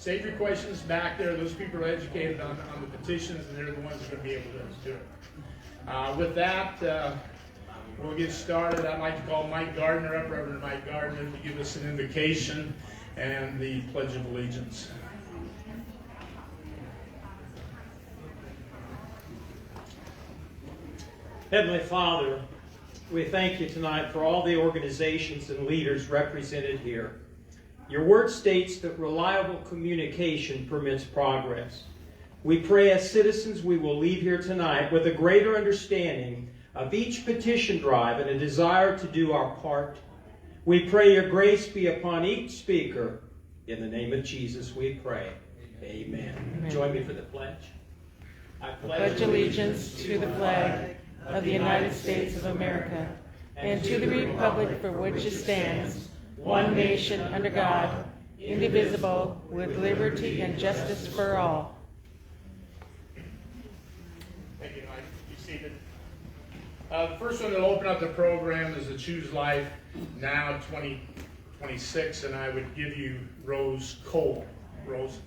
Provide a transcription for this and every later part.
save your questions back there. Those people are educated on the petitions, and they're the ones that are going to be able to do it. With that, we'll get started. I'd like to call Mike Gardner up, Reverend Mike Gardner, to give us an invocation and the Pledge of Allegiance. Heavenly Father, we thank you tonight for all the organizations and leaders represented here. Your word states that reliable communication permits progress. We pray as citizens we will leave here tonight with a greater understanding of each petition drive and a desire to do our part. We pray your grace be upon each speaker. In the name of Jesus we pray. Amen. Amen. Join me for the pledge. I pledge allegiance to the flag of the United States of America and to the republic for which it stands, one nation under God, indivisible, with liberty and justice for all. Thank you, Mike. Be seated. The first one that'll open up the program is the Choose Life Now 2026, and I would give you Rose Cole. Rose.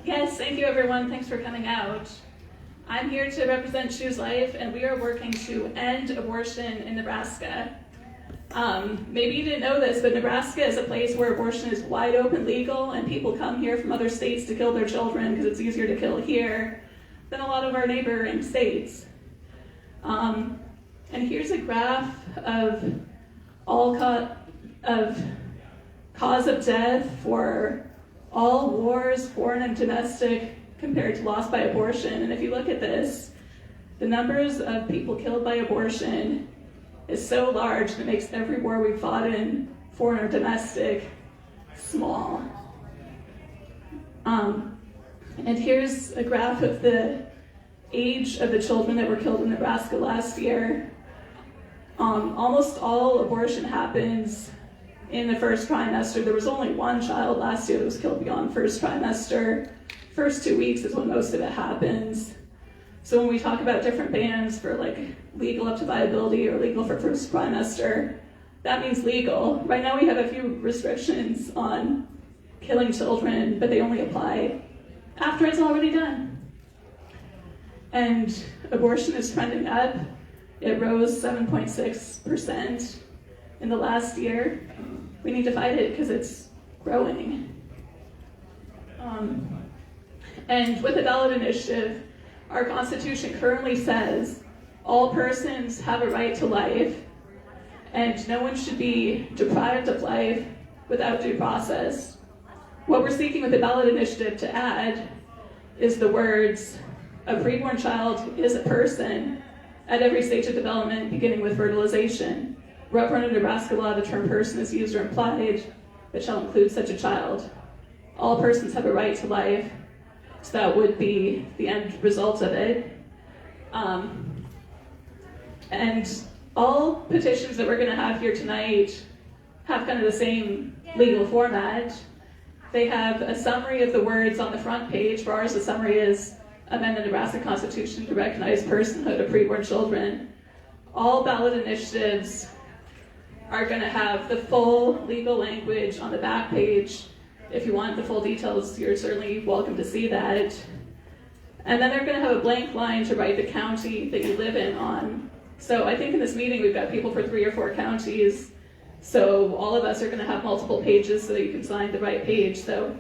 Yes, thank you everyone. Thanks for coming out. I'm here to represent Choose Life, and we are working to end abortion in Nebraska. Maybe you didn't know this, but Nebraska is a place where abortion is wide open legal, and people come here from other states to kill their children because it's easier to kill here than a lot of our neighboring states. And here's a graph of cause of death for all wars, foreign and domestic, compared to loss by abortion. And if you look at this, the numbers of people killed by abortion is so large that it makes every war we fought in, foreign or domestic, small. And here's a graph of the age of the children that were killed in Nebraska last year. Almost all abortion happens in the first trimester. There was only one child last year that was killed beyond first trimester. First 2 weeks is when most of it happens. So when we talk about different bans for like legal up to viability or legal for first trimester, that means legal. Right now we have a few restrictions on killing children, but they only apply after it's already done. And abortion is trending up. It rose 7.6% in the last year. We need to fight it because it's growing. And with the ballot initiative, our Constitution currently says all persons have a right to life, and no one should be deprived of life without due process. What we're seeking with the ballot initiative to add is the words, a preborn child is a person at every stage of development, beginning with fertilization. Wherever under Nebraska law the term person is used or implied, it shall include such a child. All persons have a right to life, so that would be the end result of it. And all petitions that we're going to have here tonight have kind of the same legal format. They have a summary of the words on the front page. For ours, the summary is amend the Nebraska Constitution to recognize personhood of preborn children. All ballot initiatives are going to have the full legal language on the back page. If you want the full details, you're certainly welcome to see that. And then they're going to have a blank line to write the county that you live in on. So I think in this meeting we've got people for 3 or 4 counties. So all of us are going to have multiple pages so that you can sign the right page. So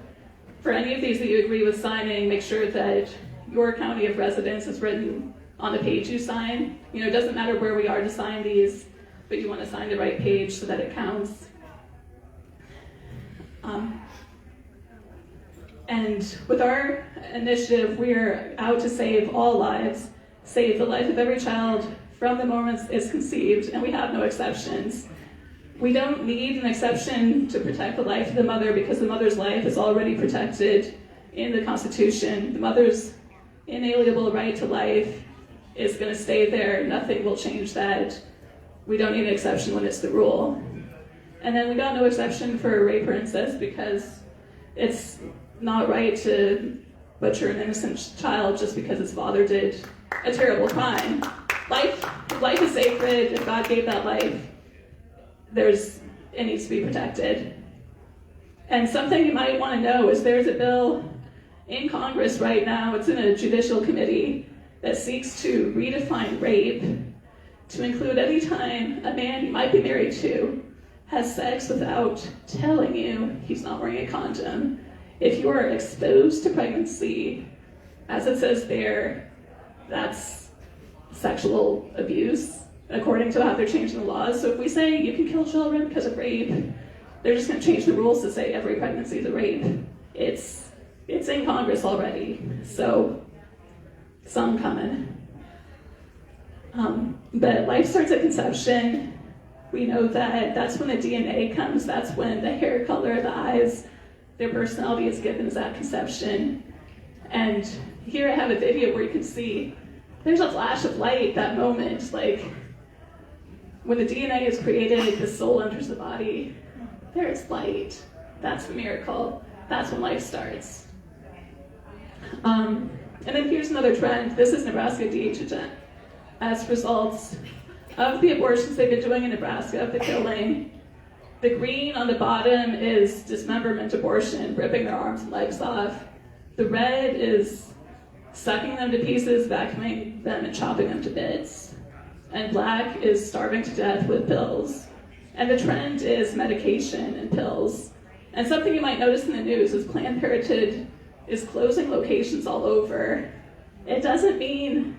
for any of these that you agree with signing, make sure that your county of residence is written on the page you sign. You know, it doesn't matter where we are to sign these, but you want to sign the right page so that it counts. And with our initiative, we're out to save all lives, save the life of every child from the moment it's conceived, and we have no exceptions. We don't need an exception to protect the life of the mother because the mother's life is already protected in the Constitution. The mother's inalienable right to life is going to stay there. Nothing will change that. We don't need an exception when it's the rule. And then we got no exception for rape or incest because it's not right to butcher an innocent child just because its father did a terrible crime. Life is sacred. If God gave that life, it needs to be protected. And something you might want to know is there's a bill in Congress right now, it's in a judicial committee, that seeks to redefine rape to include any time a man you might be married to has sex without telling you he's not wearing a condom. If you are exposed to pregnancy, as it says there, that's sexual abuse, according to how they're changing the laws. So if we say you can kill children because of rape, they're just going to change the rules to say every pregnancy is a rape. It's in Congress already, so some coming. But life starts at conception. We know that that's when the DNA comes, that's when the hair color, the eyes, their personality is given is at conception. And here I have a video where you can see there's a flash of light, that moment, like when the DNA is created, the soul enters the body, there's light. That's the miracle. That's when life starts. And then here's another trend. This is Nebraska DHHN. As results of the abortions they've been doing in Nebraska, of the killing, the green on the bottom is dismemberment abortion, ripping their arms and legs off. The red is sucking them to pieces, vacuuming them, and chopping them to bits. And black is starving to death with pills. And the trend is medication and pills. And something you might notice in the news is Planned Parenthood is closing locations all over. It doesn't mean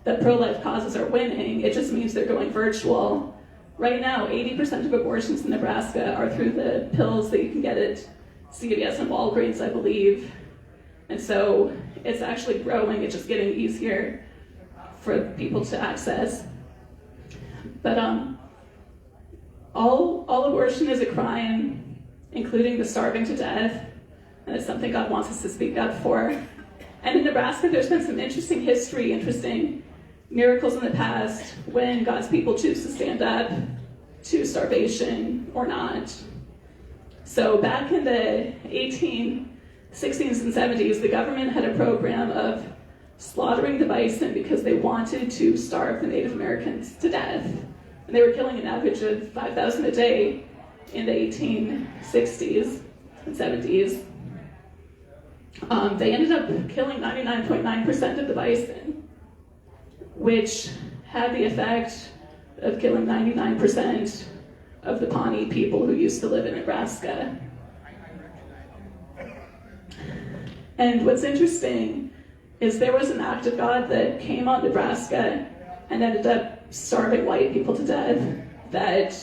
that pro-life causes are winning, it just means they're going virtual. Right now, 80% of abortions in Nebraska are through the pills that you can get at CVS and Walgreens, I believe. And so it's actually growing, it's just getting easier for people to access. But all abortion is a crime, including the starving to death, and it's something God wants us to speak up for. And in Nebraska, there's been some interesting history, interesting miracles in the past when God's people choose to stand up to starvation or not. So back in the 1860s and 70s, the government had a program of slaughtering the bison because they wanted to starve the Native Americans to death. And they were killing an average of 5,000 a day in the 1860s and 70s. They ended up killing 99.9% of the bison, which had the effect of killing 99% of the Pawnee people who used to live in Nebraska. And what's interesting is there was an act of God that came on Nebraska and ended up starving white people to death, that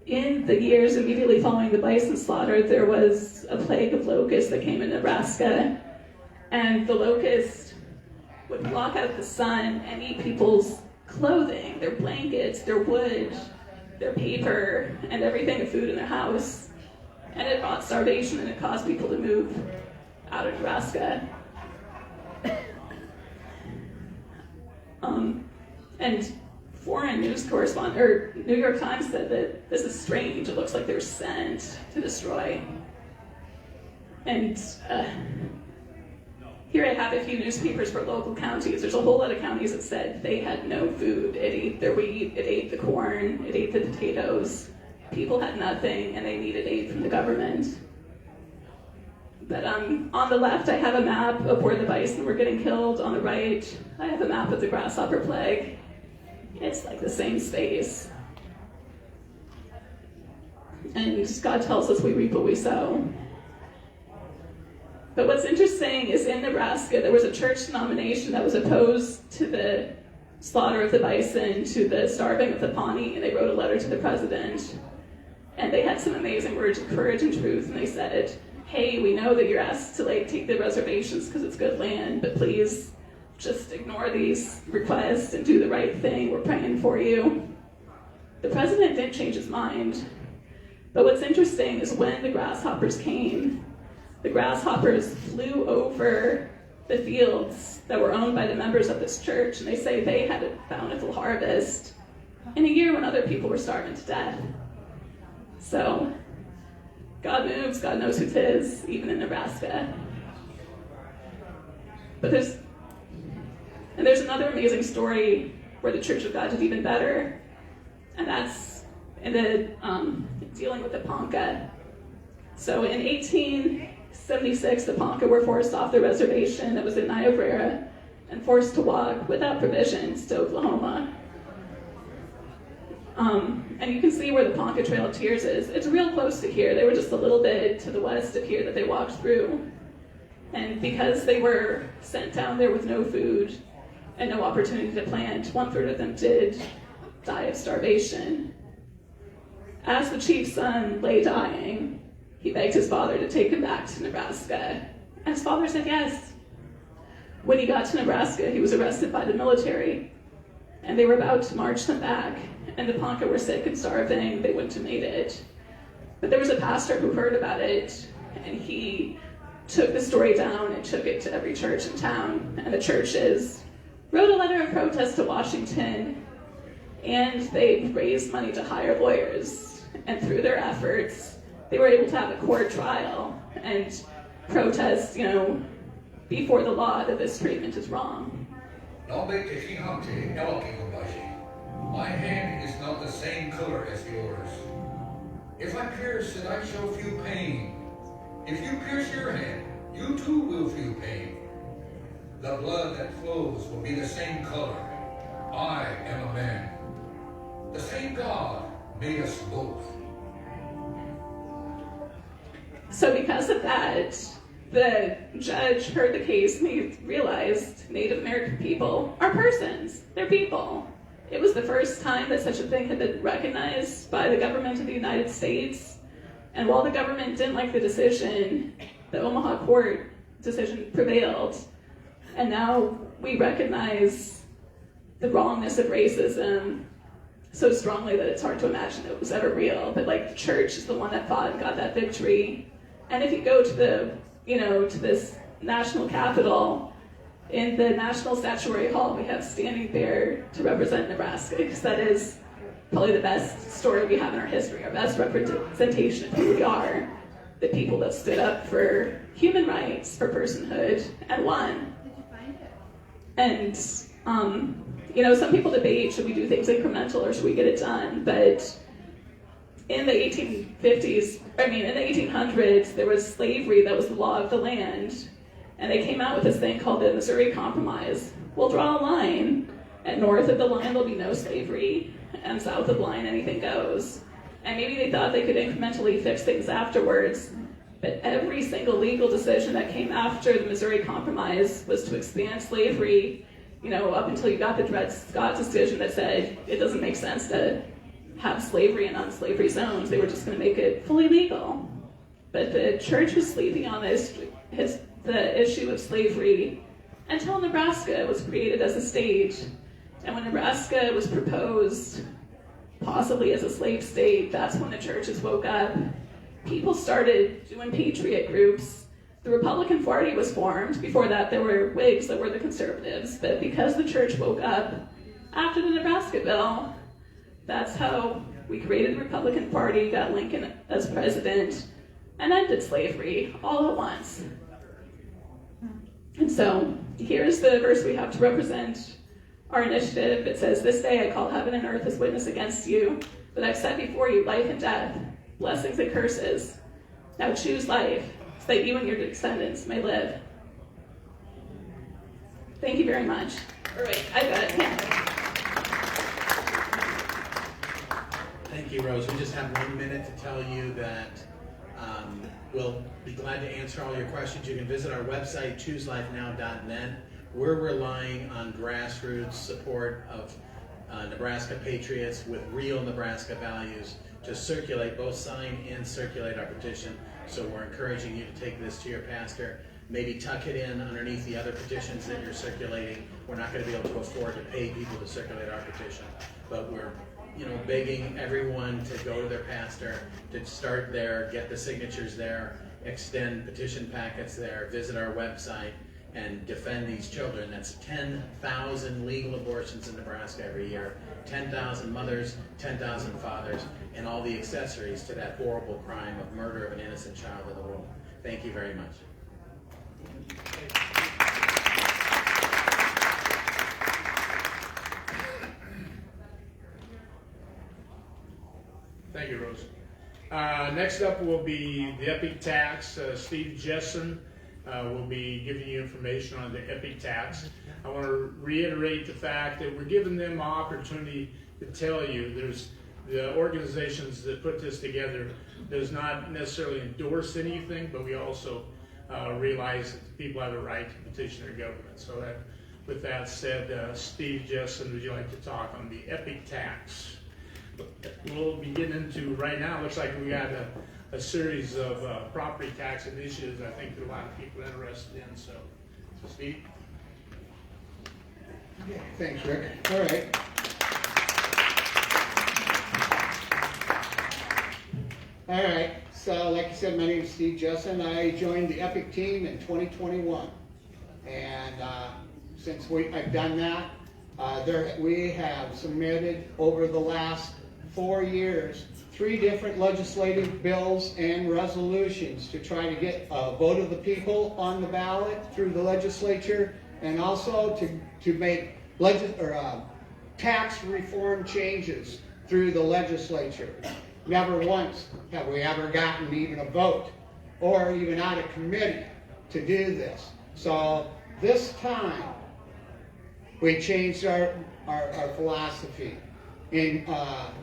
in the years immediately following the bison slaughter, there was a plague of locusts that came in Nebraska, and the locust would block out the sun and eat people's clothing, their blankets, their wood, their paper, and everything of food in their house. And it brought starvation, and it caused people to move out of Nebraska. And foreign news correspondent, or New York Times said that this is strange. It looks like they're sent to destroy. And here I have a few newspapers for local counties. There's a whole lot of counties that said they had no food. It ate their wheat, it ate the corn, it ate the potatoes. People had nothing, and they needed aid from the government. But on the left, I have a map of where the bison were getting killed. On the right, I have a map of the grasshopper plague. It's like the same space. And God tells us we reap what we sow. But what's interesting is in Nebraska, there was a church denomination that was opposed to the slaughter of the bison, to the starving of the Pawnee, and they wrote a letter to the president. And they had some amazing words of courage and truth, and they said, hey, we know that you're asked to take the reservations because it's good land, but please just ignore these requests and do the right thing. We're praying for you. The president didn't change his mind. But what's interesting is when the grasshoppers came, the grasshoppers flew over the fields that were owned by the members of this church, and they say they had a bountiful harvest in a year when other people were starving to death. So God moves, God knows who's his, even in Nebraska. But there's another amazing story where the Church of God did even better. And that's in the dealing with the Ponca. So in 1876, the Ponca were forced off the reservation that was in Niobrara and forced to walk without provisions to Oklahoma. And you can see where the Ponca Trail of Tears is. It's real close to here. They were just a little bit to the west of here that they walked through. And because they were sent down there with no food and no opportunity to plant, 1/3 of them did die of starvation. As the chief's son lay dying, he begged his father to take him back to Nebraska. And his father said yes. When he got to Nebraska, he was arrested by the military, and they were about to march them back, and the Ponca were sick and starving. They wouldn't have made it. But there was a pastor who heard about it, and he took the story down and took it to every church in town, and the churches wrote a letter of protest to Washington, and they raised money to hire lawyers, and through their efforts, they were able to have a court trial and protest, before the law that this treatment is wrong. My hand is not the same color as yours. If I pierce it, I shall feel pain. If you pierce your hand, you too will feel pain. The blood that flows will be the same color. I am a man. The same God made us both. So because of that, the judge heard the case and he realized Native American people are persons. They're people. It was the first time that such a thing had been recognized by the government of the United States. And while the government didn't like the decision, the Omaha court decision prevailed. And now we recognize the wrongness of racism so strongly that it's hard to imagine it was ever real. But the church is the one that fought and got that victory. And if you go to to this national capitol, in the National Statuary Hall, we have standing there to represent Nebraska, because that is probably the best story we have in our history, our best representation of who we are, the people that stood up for human rights, for personhood, and won. And, some people debate, should we do things incremental or should we get it done? But in the 1800s, there was slavery that was the law of the land. And they came out with this thing called the Missouri Compromise. We'll draw a line, and north of the line there'll be no slavery, and south of the line anything goes. And maybe they thought they could incrementally fix things afterwards, but every single legal decision that came after the Missouri Compromise was to expand slavery, up until you got the Dred Scott decision that said it doesn't make sense to have slavery in unslavery zones. They were just going to make it fully legal. But the church was sleeping on the issue of slavery until Nebraska was created as a state. And when Nebraska was proposed, possibly as a slave state, that's when the churches woke up. People started doing patriot groups. The Republican Party was formed. Before that, there were Whigs that were the conservatives. But because the church woke up after the Nebraska bill, that's how we created the Republican Party, got Lincoln as president, and ended slavery all at once. And so here's the verse we have to represent our initiative. It says, "This day I call heaven and earth as witness against you, that I've set before you life and death, blessings and curses. Now choose life, so that you and your descendants may live." Thank you very much. All right, I got it. Yeah. Thank you, Rose. We just have 1 minute to tell you that we'll be glad to answer all your questions. You can visit our website, chooselifenow.net. We're relying on grassroots support of Nebraska patriots with real Nebraska values to circulate, both sign and circulate our petition. So we're encouraging you to take this to your pastor. Maybe tuck it in underneath the other petitions that you're circulating. We're not going to be able to afford to pay people to circulate our petition, but we're begging everyone to go to their pastor, to start there, get the signatures there, extend petition packets there, visit our website, and defend these children. That's 10,000 legal abortions in Nebraska every year, 10,000 mothers, 10,000 fathers, and all the accessories to that horrible crime of murder of an innocent child in the world. Thank you very much. Thank you, Rose. Next up will be the Epic Tax. Steve Jessen will be giving you information on the Epic Tax. I want to reiterate the fact that we're giving them an opportunity to tell you there's the organizations that put this together does not necessarily endorse anything, but we also realize that the people have a right to petition their government. So that, with that said, Steve Jessen, would you like to talk on the Epic Tax? We'll be getting into right now. Looks like we got a series of property tax initiatives. I think that a lot of people are interested in. So Steve. Thanks, Rick. All right. All right. So, like I said, my name is Steve Jessen. I joined the Epic team in 2021, and since I've done that, we have submitted over the last 4 years 3 different legislative bills and resolutions to try to get a vote of the people on the ballot through the legislature, and also to make tax reform changes through the legislature. Never once have we ever gotten even a vote or even out of committee to do this. So this time we changed our philosophy. In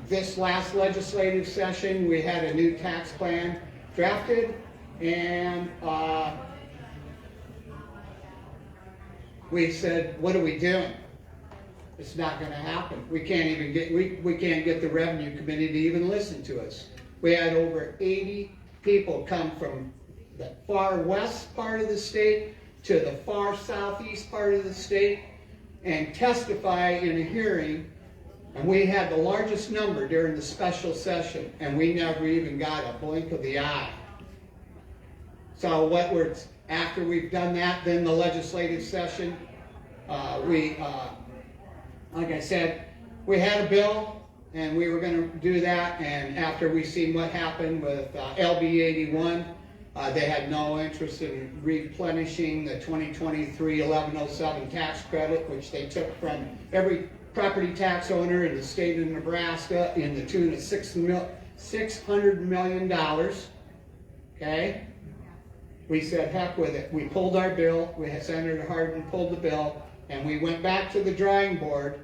this last legislative session, we had a new tax plan drafted, and we said, what are we doing? It's not going to happen. We can't even get we can't get the Revenue Committee to even listen to us. We had over 80 people come from the far west part of the state to the far southeast part of the state and testify in a hearing, and we had the largest number during the special session, and we never even got a blink of the eye. So after we've done that, then the legislative session, like I said, we had a bill, and we were going to do that, and after we seen what happened with LB 81, they had no interest in replenishing the 2023 1107 tax credit, which they took from every property tax owner in the state of Nebraska in the tune of $600 million. Okay? We said, heck with it. We pulled our bill. Senator Hardin pulled the bill, and we went back to the drawing board,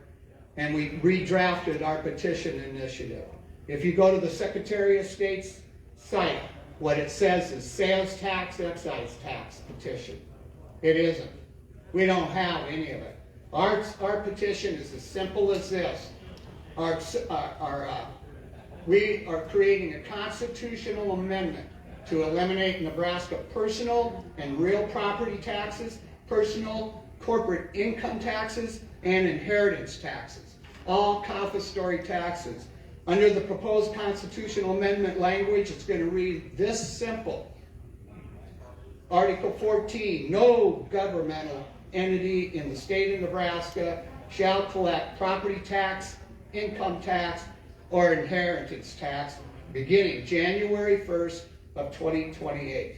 and we redrafted our petition initiative. If you go to the Secretary of State's site, what it says is sales tax, excise tax petition. It isn't. We don't have any of it. Our petition is as simple as this. We are creating a constitutional amendment to eliminate Nebraska personal and real property taxes, personal corporate income taxes, and inheritance taxes. All confiscatory taxes. Under the proposed constitutional amendment language, it's going to read this simple. Article 14, no governmental entity in the state of Nebraska shall collect property tax, income tax, or inheritance tax beginning January 1st of 2028.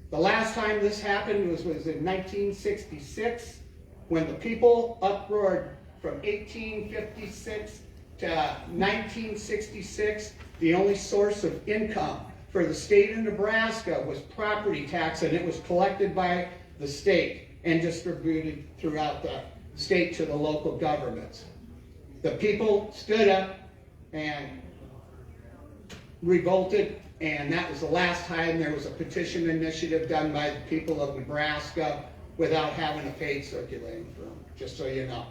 The last time this happened was in 1966, when the people uproared from 1856 to 1966. The only source of income for the state of Nebraska was property tax, and it was collected by the state and distributed throughout the state to the local governments. The people stood up and revolted, and that was the last time there was a petition initiative done by the people of Nebraska without having a paid circulating firm, just so you know.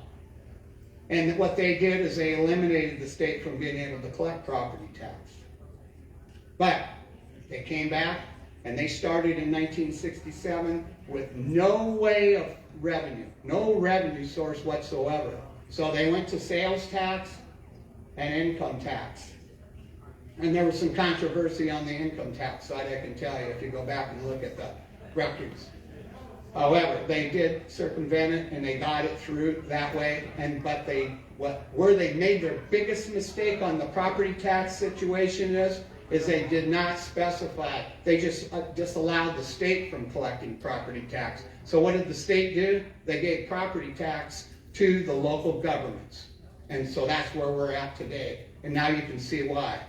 And what they did is they eliminated the state from being able to collect property tax. But they came back, and they started in 1967 with no way of revenue, no revenue source whatsoever. So they went to sales tax and income tax. And there was some controversy on the income tax side, I can tell you, if you go back and look at the records. However, they did circumvent it, and they got it through that way. But where they made their biggest mistake on the property tax situation is they did not specify. They just disallowed the state from collecting property tax. So what did the state do? They gave property tax to the local governments. And so that's where we're at today. And now you can see why.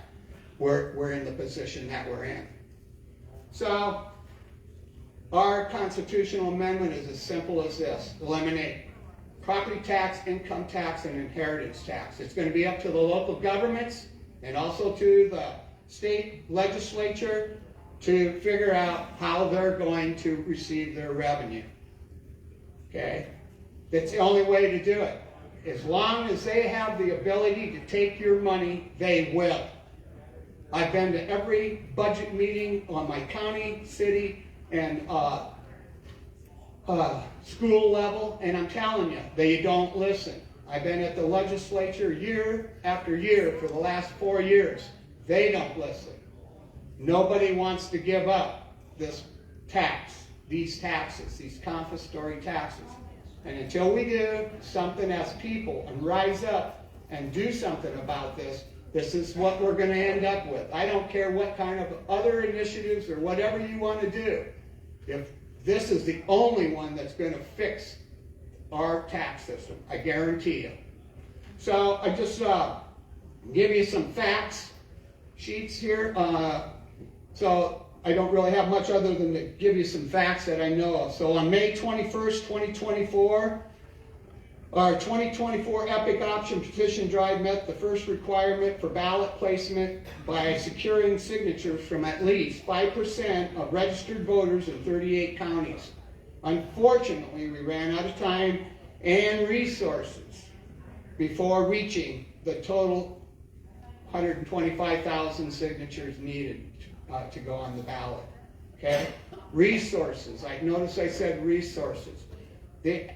we're in the position that we're in. So, our constitutional amendment is as simple as this: eliminate property tax, income tax, and inheritance tax. It's going to be up to the local governments and also to the state legislature to figure out how they're going to receive their revenue. Okay? That's the only way to do it. As long as they have the ability to take your money, they will. I've been to every budget meeting on my county, city, and school level, and I'm telling you, they don't listen. I've been at the legislature year after year for the last 4 years. They don't listen. Nobody wants to give up this tax, these taxes, these confiscatory taxes. And until we do something as people and rise up and do something about this, this is what we're going to end up with. I don't care what kind of other initiatives or whatever you want to do. If this is the only one that's going to fix our tax system, I guarantee you. So I just give you some facts sheets here. So I don't really have much other than to give you some facts that I know of. So on May 21st, 2024, our 2024 Epic Option Petition Drive met the first requirement for ballot placement by securing signatures from at least 5% of registered voters in 38 counties. Unfortunately, we ran out of time and resources before reaching the total 125,000 signatures needed to go on the ballot. Okay? Resources. I notice I said resources.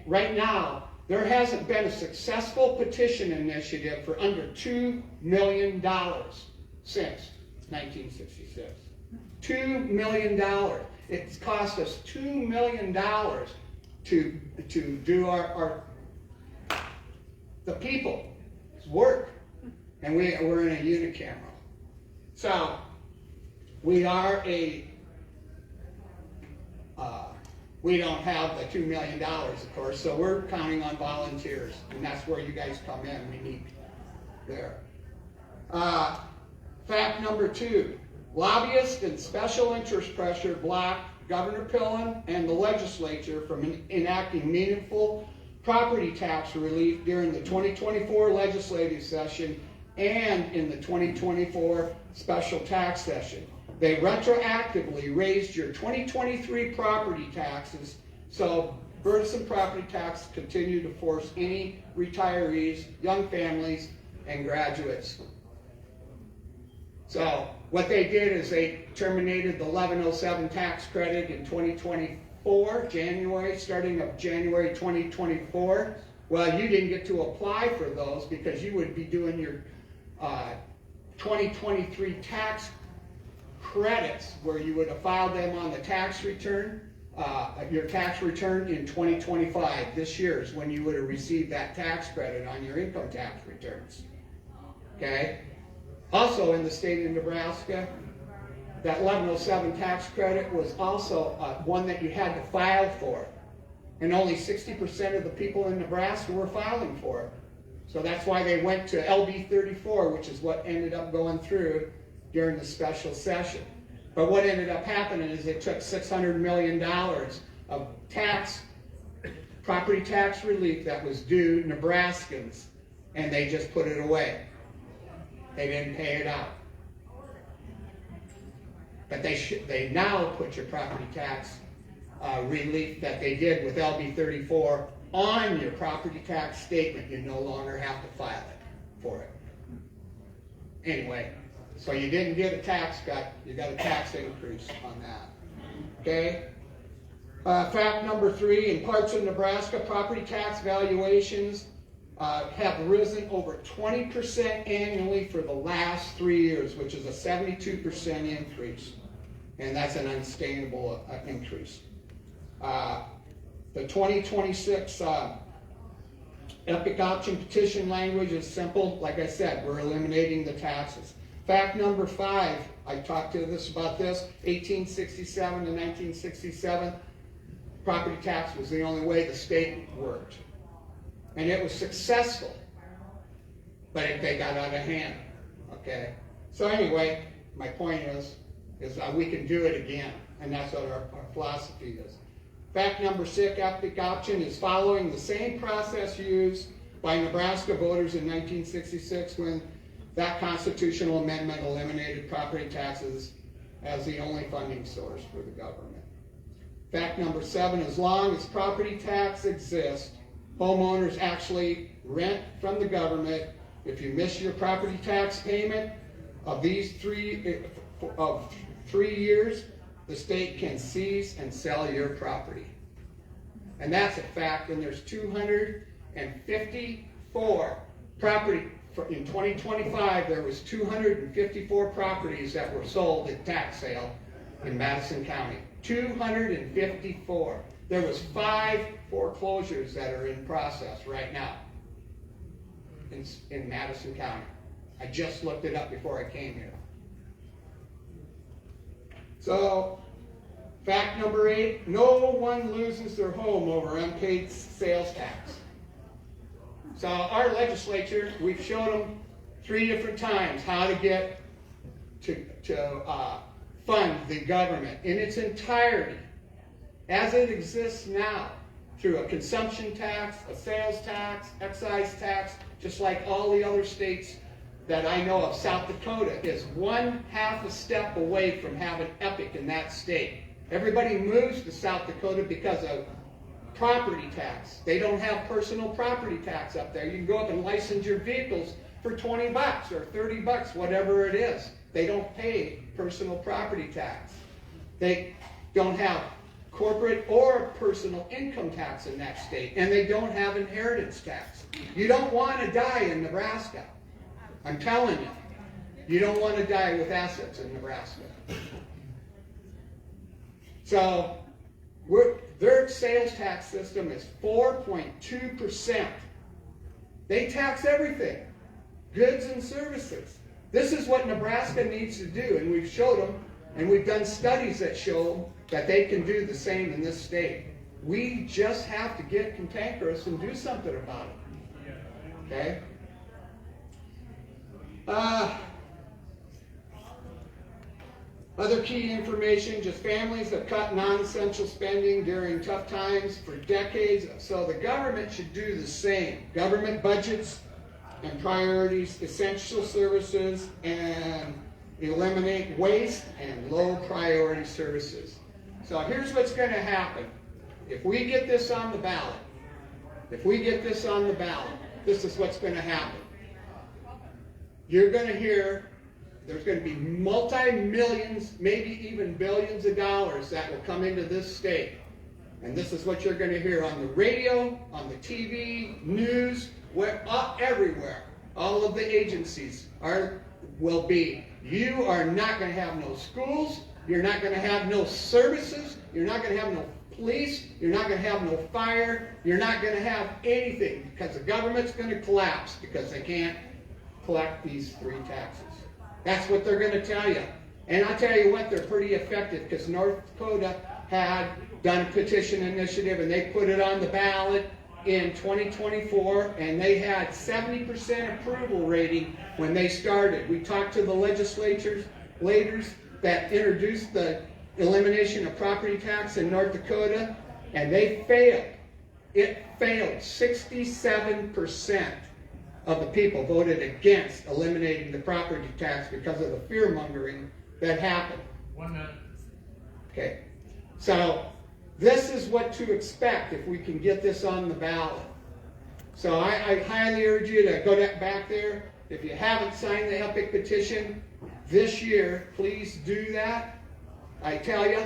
Right now, there hasn't been a successful petition initiative for under $2 million since 1966. $2 million. It's cost us $2 million to do the people's work. And we're in a unicameral. So, we are we don't have the $2 million, of course, so we're counting on volunteers, and that's where you guys come in. We need there. Fact number 2, lobbyists and special interest pressure blocked Governor Pillen and the legislature from enacting meaningful property tax relief during the 2024 legislative session and in the 2024 special tax session. They retroactively raised your 2023 property taxes, so burdensome property tax continue to force any retirees, young families, and graduates. So what they did is they terminated the 1107 tax credit in 2024, starting of January 2024. Well, you didn't get to apply for those because you would be doing your 2023 tax credits where you would have filed them on the tax return, your tax return in 2025. This year is when you would have received that tax credit on your income tax returns. Okay? Also in the state of Nebraska, that 1107 tax credit was also one that you had to file for. And only 60% of the people in Nebraska were filing for it. So that's why they went to LB 34, which is what ended up going through during the special session. But what ended up happening is they took $600 million of property tax relief that was due Nebraskans, and they just put it away. They didn't pay it out. But they now put your property tax relief that they did with LB 34 on your property tax statement. You no longer have to file it for it. Anyway, so you didn't get a tax cut, you got a tax increase on that. Okay? Fact number 3, in parts of Nebraska, property tax valuations have risen over 20% annually for the last 3 years, which is a 72% increase. And that's an unsustainable increase. The 2026 Epic Option Petition language is simple. Like I said, we're eliminating the taxes. Fact number 5, I talked about this, 1867 to 1967, property tax was the only way the state worked. And it was successful, but they got out of hand, okay? So anyway, my point is we can do it again, and that's what our philosophy is. Fact number 6, epic option is following the same process used by Nebraska voters in 1966 when that constitutional amendment eliminated property taxes as the only funding source for the government. Fact number 7, as long as property tax exists, homeowners actually rent from the government. If you miss your property tax payment of these 3 years, the state can seize and sell your property. And that's a fact, and there's 254 property. In 2025, there was 254 properties that were sold at tax sale in Madison County. 254. There was 5 foreclosures that are in process right now in Madison County. I just looked it up before I came here. So, fact number 8, no one loses their home over unpaid sales tax. So our legislature, we've showed them 3 different times how to get to fund the government in its entirety as it exists now through a consumption tax, a sales tax, excise tax, just like all the other states that I know of. South Dakota is 1/2 a step away from having EPIC in that state. Everybody moves to South Dakota because of property tax. They don't have personal property tax up there. You can go up and license your vehicles for $20 or $30, whatever it is. They don't pay personal property tax. They don't have corporate or personal income tax in that state, and they don't have inheritance tax. You don't want to die in Nebraska. I'm telling you. You don't want to die with assets in Nebraska. So, their sales tax system is 4.2%. They tax everything, goods and services. This is what Nebraska needs to do, and we've showed them, and we've done studies that show that they can do the same in this state. We just have to get cantankerous and do something about it. Okay? Other key information, just families have cut non-essential spending during tough times for decades, so the government should do the same. Government budgets and priorities, essential services, and eliminate waste and low priority services. So here's what's going to happen. If we get this on the ballot, this is what's going to happen. You're going to hear there's going to be multi-millions, maybe even billions of dollars that will come into this state. And this is what you're going to hear on the radio, on the TV, news, everywhere. All of the agencies will be, you are not going to have no schools, you're not going to have no services, you're not going to have no police, you're not going to have no fire, you're not going to have anything because the government's going to collapse because they can't collect these 3 taxes. That's what they're going to tell you. And I'll tell you what, they're pretty effective because North Dakota had done a petition initiative and they put it on the ballot in 2024 and they had 70% approval rating when they started. We talked to the legislators that introduced the elimination of property tax in North Dakota and they failed. It failed. 67% of the people voted against eliminating the property tax because of the fear-mongering that happened. 1 minute. Okay. So, this is what to expect if we can get this on the ballot. So, I highly urge you to go back there. If you haven't signed the EPIC petition this year, please do that. I tell you,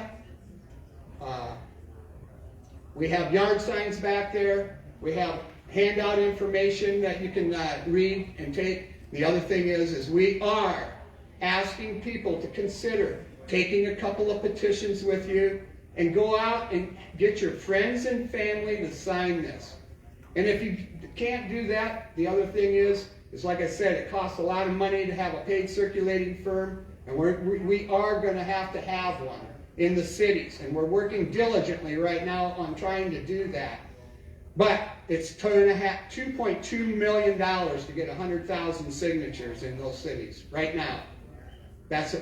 we have yard signs back there. We have handout information that you can read and take. The other thing is we are asking people to consider taking a couple of petitions with you and go out and get your friends and family to sign this. And if you can't do that, the other thing is like I said, it costs a lot of money to have a paid circulating firm, and we are going to have one in the cities, and we're working diligently right now on trying to do that. But it's $2.2 million to get 100,000 signatures in those cities right now. That's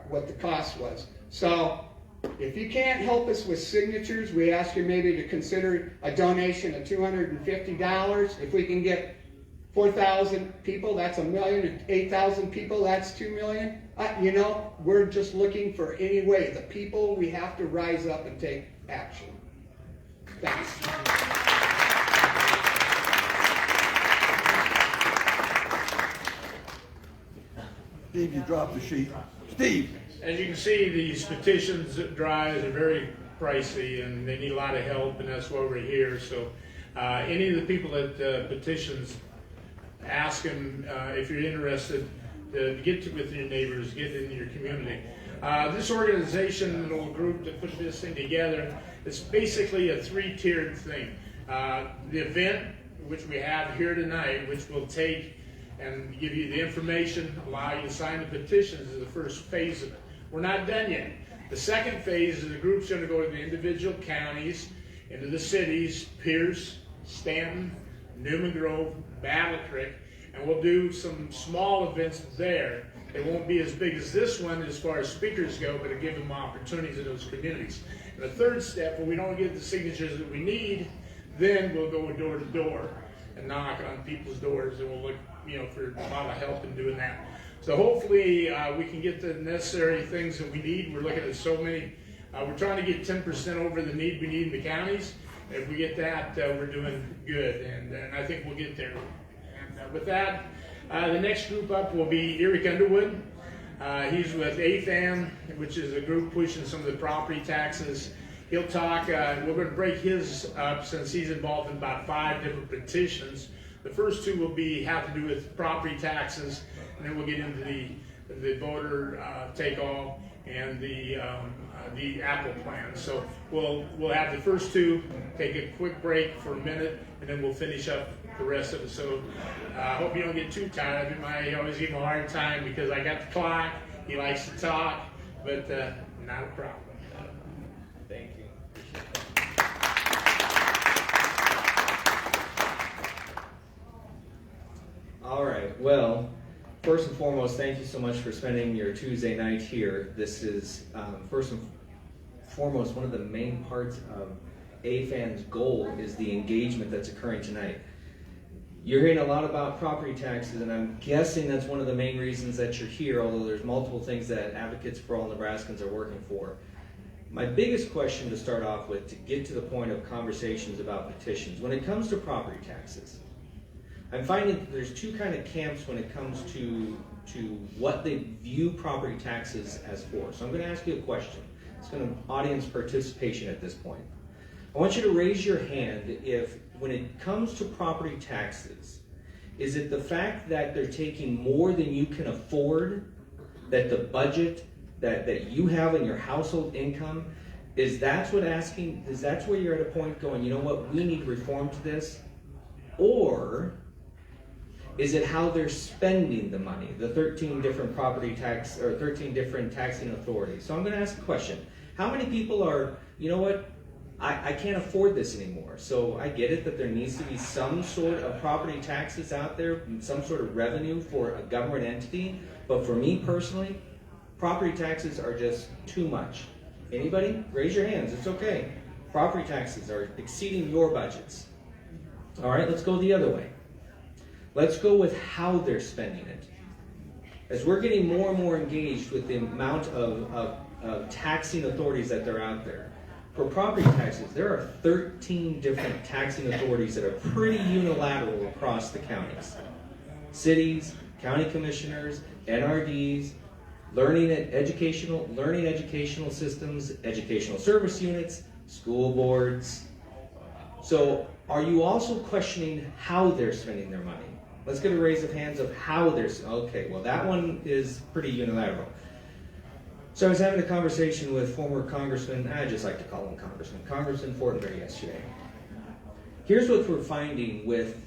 what the cost was. So if you can't help us with signatures, we ask you maybe to consider a donation of $250. If we can get 4,000 people, that's $1 million. 8,000 people, that's $2 million. You know, we're just looking for any way. The people, we have to rise up and take action. Thanks. Steve, you dropped the sheet. Steve! As you can see, these petitions drives are very pricey and they need a lot of help, and that's why we're here. So any of the people that petitions, ask them if you're interested to get with your neighbors, get in your community. This organization, the little group that put this thing together, it's basically a three-tiered thing. The event, which we have here tonight, which will take and give you the information, allow you to sign the petitions, is the first phase of it. We're not done yet. The second phase is the group's going to go to the individual counties, into the cities, Pierce, Stanton, Newman Grove, Battle Creek, and we'll do some small events there. It won't be as big as this one as far as speakers go, but it'll give them opportunities in those communities. And the third step, when we don't get the signatures that we need, then we'll go door to door and knock on people's doors, and we'll look, for a lot of help in doing that. So hopefully we can get the necessary things that we need. We're looking at so many. We're trying to get 10% over the need we need in the counties. If we get that, we're doing good, and I think we'll get there. And with that, the next group up will be Eric Underwood. He's with AFAM, which is a group pushing some of the property taxes. He'll talk, we're going to break his up since he's involved in about 5 different petitions. The first 2 will have to do with property taxes, and then we'll get into the voter take-all and the Apple plan. So we'll have the first 2, take a quick break for a minute, and then we'll finish up the rest of it. So I hope you don't get too tired of him. I always give him a hard time because I got the clock. He likes to talk, but not a problem. Thank you. All right, well, first and foremost, thank you so much for spending your Tuesday night here. This is, first and foremost, one of the main parts of AFAN's goal is the engagement that's occurring tonight. You're hearing a lot about property taxes, and I'm guessing that's one of the main reasons that you're here, although there's multiple things that Advocates for All Nebraskans are working for. My biggest question to start off with, to get to the point of conversations about petitions, when it comes to property taxes, I'm finding that there's 2 kind of camps when it comes to what they view property taxes as for. So I'm going to ask you a question. It's going to audience participation at this point. I want you to raise your hand if, when it comes to property taxes, is it the fact that they're taking more than you can afford, that the budget that you have in your household income, is that's where you're at a point going, you know what, we need reform to this? Or is it how they're spending the money, the 13 different property tax, or 13 different taxing authorities? So I'm going to ask a question. How many people are, you know what, I can't afford this anymore. So I get it that there needs to be some sort of property taxes out there, some sort of revenue for a government entity. But for me personally, property taxes are just too much. Anybody? Raise your hands, it's okay. Property taxes are exceeding your budgets. All right, let's go the other way. Let's go with how they're spending it. As we're getting more and more engaged with the amount of taxing authorities that are out there, for property taxes, there are 13 different taxing authorities that are pretty unilateral across the counties. Cities, county commissioners, NRDs, learning educational systems, educational service units, school boards. So are you also questioning how they're spending their money? Let's get a raise of hands of how they're, okay, well that one is pretty unilateral. So I was having a conversation with former Congressman, I just like to call him Congressman Fortenberry yesterday. Here's what we're finding with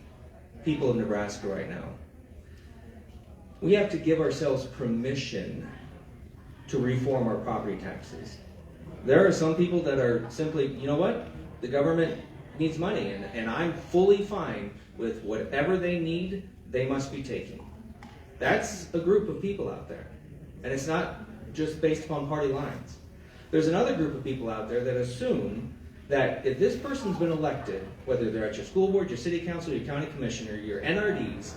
people in Nebraska right now. We have to give ourselves permission to reform our property taxes. There are some people that are simply, you know what, the government needs money, and I'm fully fine with whatever they need, they must be taking. That's a group of people out there. And it's not just based upon party lines. There's another group of people out there that assume that if this person's been elected, whether they're at your school board, your city council, your county commissioner, your NRDs,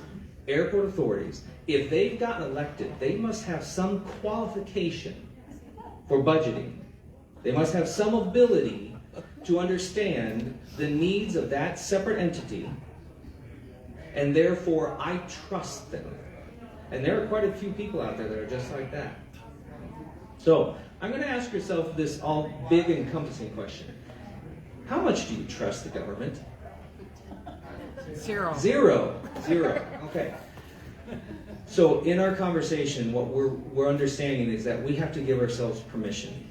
airport authorities, if they've gotten elected, they must have some qualification for budgeting. They must have some ability to understand the needs of that separate entity, and therefore I trust them. And there are quite a few people out there that are just like that. So I'm going to ask yourself this all big encompassing question. How much do you trust the government? Zero. Zero. Okay. So in our conversation, what we're understanding is that we have to give ourselves permission.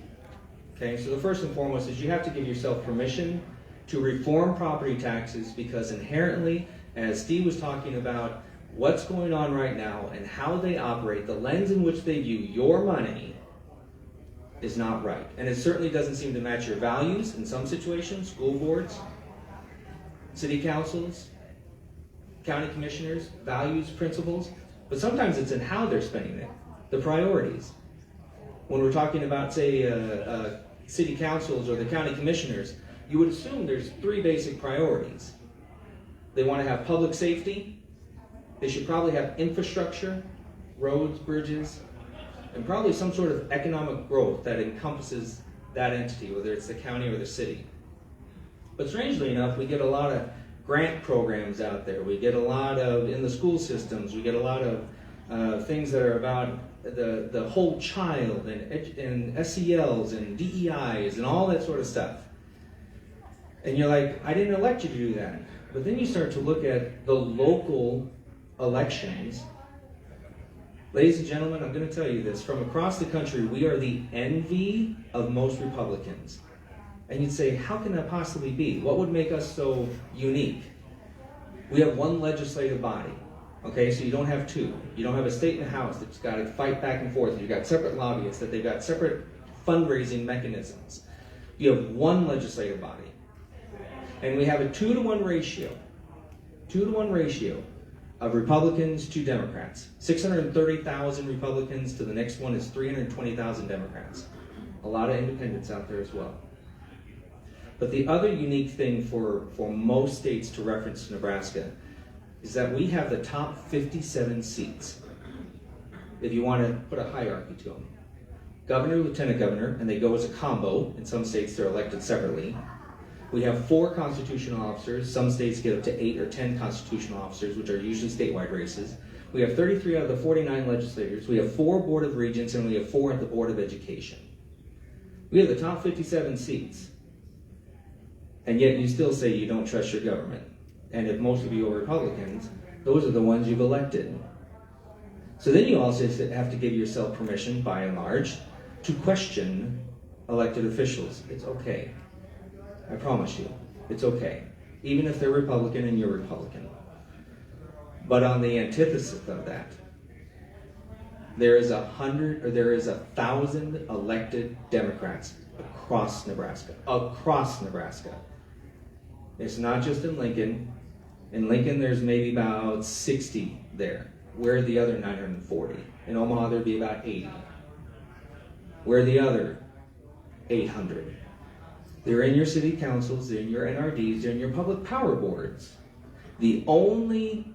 Okay, so the first and foremost is you have to give yourself permission to reform property taxes, because inherently, as Steve was talking about, what's going on right now and how they operate, the lens in which they view your money is not right. And it certainly doesn't seem to match your values in some situations, school boards, city councils, county commissioners, values, principles, but sometimes it's in how they're spending it, the priorities. When we're talking about, say, city councils or the county commissioners, you would assume there's three basic priorities. They want to have public safety, they should probably have infrastructure, roads, bridges, and probably some sort of economic growth that encompasses that entity, whether it's the county or the city. But strangely enough, we get a lot of grant programs out there. We get a lot of, in the school systems, we get a lot of things that are about the whole child and SELs and DEIs and all that sort of stuff. And you're like, I didn't elect you to do that. But then you start to look at the local elections. Ladies and gentlemen, I'm going to tell you this. From across the country, we are the envy of most Republicans. And you'd say, how can that possibly be? What would make us so unique? We have one legislative body. Okay, so you don't have two. You don't have a state and a house that's got to fight back and forth. You've got separate lobbyists, that they've got separate fundraising mechanisms. You have one legislative body. And we have a 2-to-1 ratio. 2-to-1 ratio of Republicans to Democrats. 630,000 Republicans to the next one is 320,000 Democrats. A lot of independents out there as well. But the other unique thing for most states to reference Nebraska is that we have the top 57 seats, if you want to put a hierarchy to them. Governor, lieutenant governor, and they go as a combo. In some states they're elected separately. We have 4 constitutional officers. Some states get up to 8 or 10 constitutional officers, which are usually statewide races. We have 33 out of the 49 legislators. We have 4 Board of Regents, and we have 4 at the Board of Education. We have the top 57 seats. And yet you still say you don't trust your government. And if most of you are Republicans, those are the ones you've elected. So then you also have to give yourself permission, by and large, to question elected officials. It's okay. I promise you, it's okay. Even if they're Republican and you're Republican. But on the antithesis of that, there is 1,000 elected Democrats across Nebraska. Across Nebraska. It's not just in Lincoln. In Lincoln, there's maybe about 60 there. Where are the other 940? In Omaha, there'd be about 80. Where are the other 800? They're in your city councils, they're in your NRDs, they're in your public power boards. The only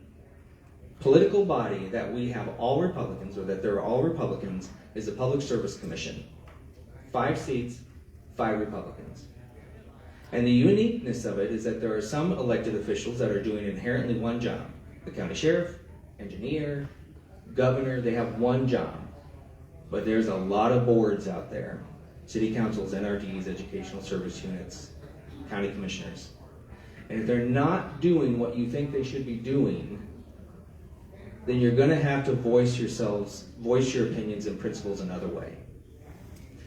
political body that we have all Republicans, or that they're all Republicans, is the Public Service Commission. 5 seats, 5 Republicans. And the uniqueness of it is that there are some elected officials that are doing inherently one job. The county sheriff, engineer, governor, they have one job. But there's a lot of boards out there. City councils, NRDs, educational service units, county commissioners. And if they're not doing what you think they should be doing, then you're going to have to voice your opinions and principles another way.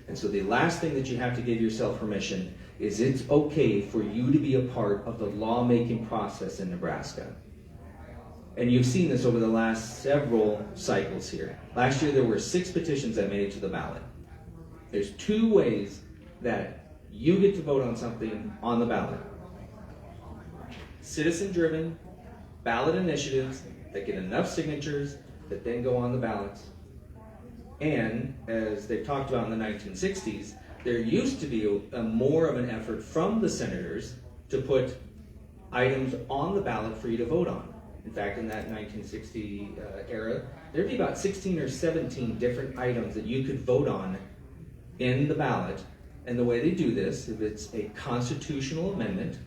And so the last thing that you have to give yourself permission is it's okay for you to be a part of the lawmaking process in Nebraska. And you've seen this over the last several cycles here. Last year there were 6 petitions that made it to the ballot. There's 2 ways that you get to vote on something on the ballot. Citizen-driven ballot initiatives that get enough signatures that then go on the ballots. And as they've talked about in the 1960s, there used to be a more of an effort from the senators to put items on the ballot for you to vote on. In fact, in that 1960 era, there'd be about 16 or 17 different items that you could vote on in the ballot. And the way they do this, if it's a constitutional amendment,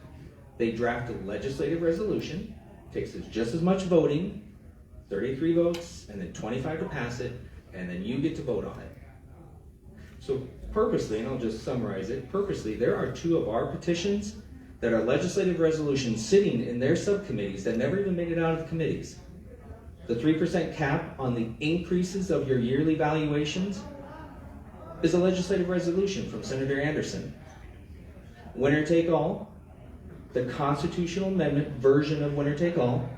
they draft a legislative resolution, takes just as much voting, 33 votes, and then 25 to pass it, and then you get to vote on it. So purposely, and I'll just summarize it, purposely, there are 2 of our petitions that are legislative resolutions sitting in their subcommittees that never even made it out of the committees. The 3% cap on the increases of your yearly valuations is a legislative resolution from Senator Anderson. Winner take all, the constitutional amendment version of winner take all,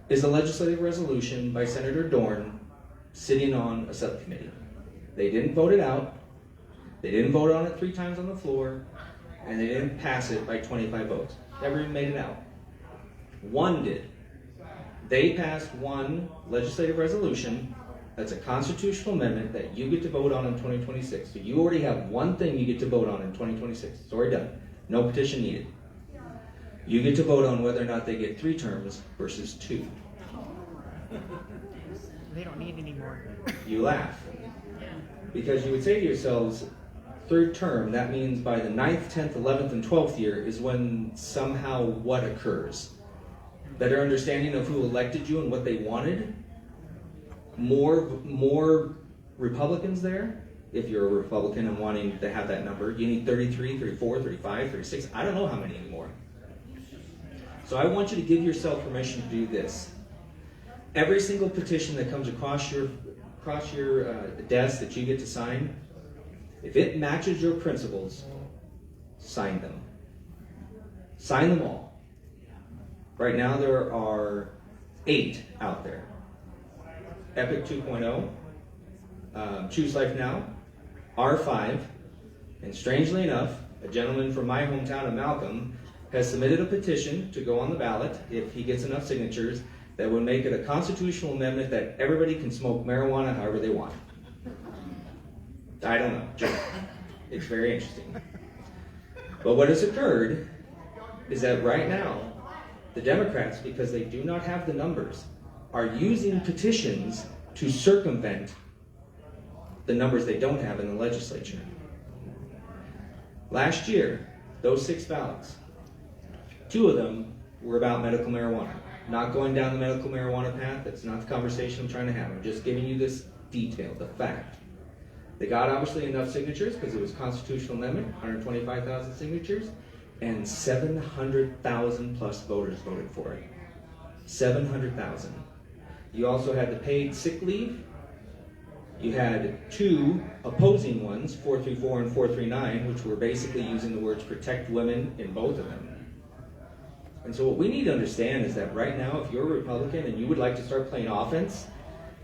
is a legislative resolution by Senator Dorn sitting on a subcommittee. They didn't vote it out, they didn't vote on it 3 times on the floor, and they didn't pass it by 25 votes. Never even made it out. One did. They passed one legislative resolution that's a constitutional amendment that you get to vote on in 2026. So you already have one thing you get to vote on in 2026. It's already done. No petition needed. You get to vote on whether or not they get 3 terms versus 2. They don't need any more. You laugh. Because you would say to yourselves, 3rd term, that means by the 9th, 10th, 11th, and 12th year is when somehow what occurs? Better understanding of who elected you and what they wanted? More Republicans there? If you're a Republican and wanting to have that number, you need 33, 34, 35, 36, I don't know how many anymore. So I want you to give yourself permission to do this. Every single petition that comes across your desk that you get to sign, if it matches your principles, sign them. Sign them all. Right now there are 8 out there. Epic 2.0, Choose Life Now, R5, and strangely enough, a gentleman from my hometown of Malcolm has submitted a petition to go on the ballot, if he gets enough signatures, that would make it a constitutional amendment that everybody can smoke marijuana however they want. I don't know, just, it's very interesting. But what has occurred is that right now, the Democrats, because they do not have the numbers, are using petitions to circumvent the numbers they don't have in the legislature. Last year, those 6 ballots, 2 of them were about medical marijuana. Not going down the medical marijuana path, that's not the conversation I'm trying to have. I'm just giving you this detail, the fact. They got obviously enough signatures because it was a constitutional amendment, 125,000 signatures, and 700,000 plus voters voted for it. 700,000. You also had the paid sick leave. You had 2 opposing ones, 434 and 439, which were basically using the words protect women in both of them. And so what we need to understand is that right now, if you're a Republican and you would like to start playing offense,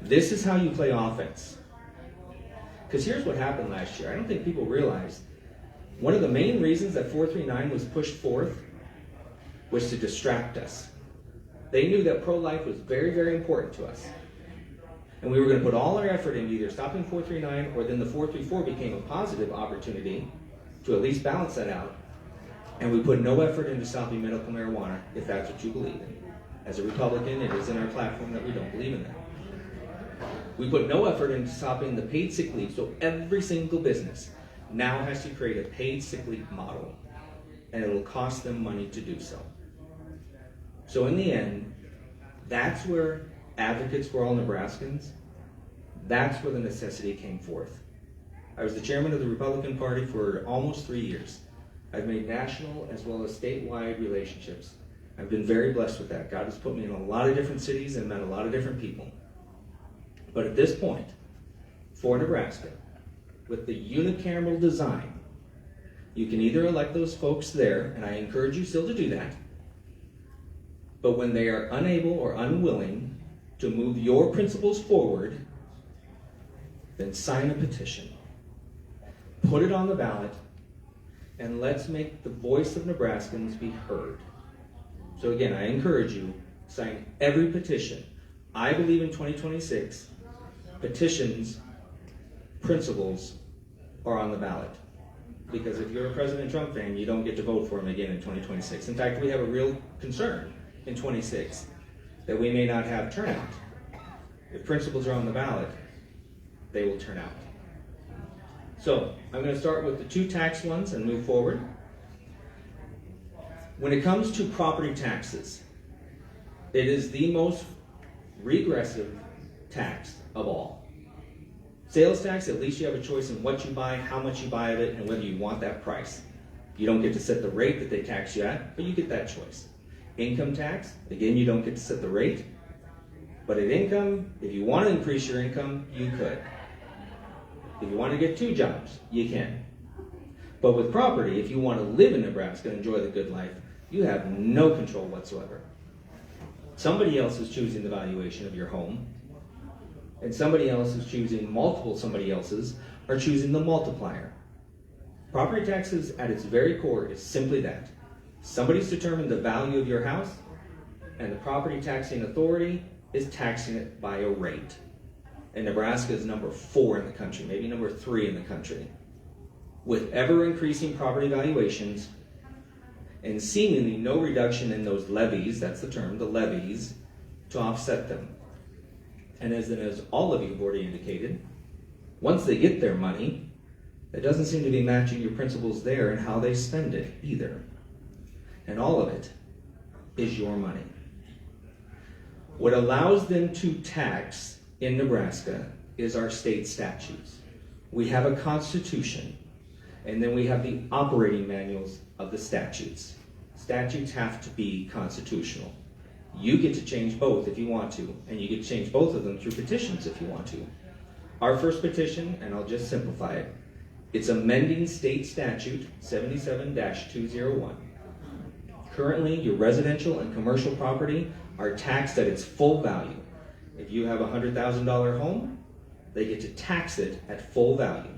this is how you play offense. Because here's what happened last year. I don't think people realize one of the main reasons that 439 was pushed forth was to distract us. They knew that pro-life was very, very important to us. And we were going to put all our effort into either stopping 439 or then the 434 became a positive opportunity to at least balance that out. And we put no effort into stopping medical marijuana, if that's what you believe in. As a Republican, it is in our platform that we don't believe in that. We put no effort into stopping the paid sick leave, so every single business now has to create a paid sick leave model, and it will cost them money to do so. So in the end, that's where advocates for all Nebraskans, that's where the necessity came forth. I was the chairman of the Republican Party for almost 3 years. I've made national as well as statewide relationships. I've been very blessed with that. God has put me in a lot of different cities and met a lot of different people. But at this point, for Nebraska, with the unicameral design, you can either elect those folks there, and I encourage you still to do that, but when they are unable or unwilling to move your principles forward, then sign a petition. Put it on the ballot, and let's make the voice of Nebraskans be heard. So again, I encourage you, sign every petition. I believe in 2026, petitions principles are on the ballot. Because if you're a President Trump fan, you don't get to vote for him again in 2026. In fact, we have a real concern in 26 that we may not have turnout. If principles are on the ballot, they will turn out. So, I'm going to start with the two tax ones and move forward. When it comes to property taxes, it is the most regressive tax of all. Sales tax, at least you have a choice in what you buy, how much you buy of it, and whether you want that price. You don't get to set the rate that they tax you at, but you get that choice. Income tax, again, you don't get to set the rate, but at income, if you want to increase your income, you could. If you want to get 2 jobs, you can. But with property, if you want to live in Nebraska and enjoy the good life, you have no control whatsoever. Somebody else is choosing the valuation of your home, and somebody else is choosing multiple somebody else's, are choosing the multiplier. Property taxes at its very core is simply that. Somebody's determined the value of your house, and the property taxing authority is taxing it by a rate. And Nebraska is number 4 in the country, maybe number 3 in the country, with ever-increasing property valuations and seemingly no reduction in those levies, that's the term, the levies, to offset them. And as all of you have already indicated, once they get their money, it doesn't seem to be matching your principles there and how they spend it either. And all of it is your money. What allows them to tax in Nebraska is our state statutes. We have a constitution, and then we have the operating manuals of the statutes. Statutes have to be constitutional. You get to change both if you want to, and you get to change both of them through petitions if you want to. Our first petition, and I'll just simplify it, it's amending state statute 77-201. Currently, your residential and commercial property are taxed at its full value. If you have a $100,000 home, they get to tax it at full value.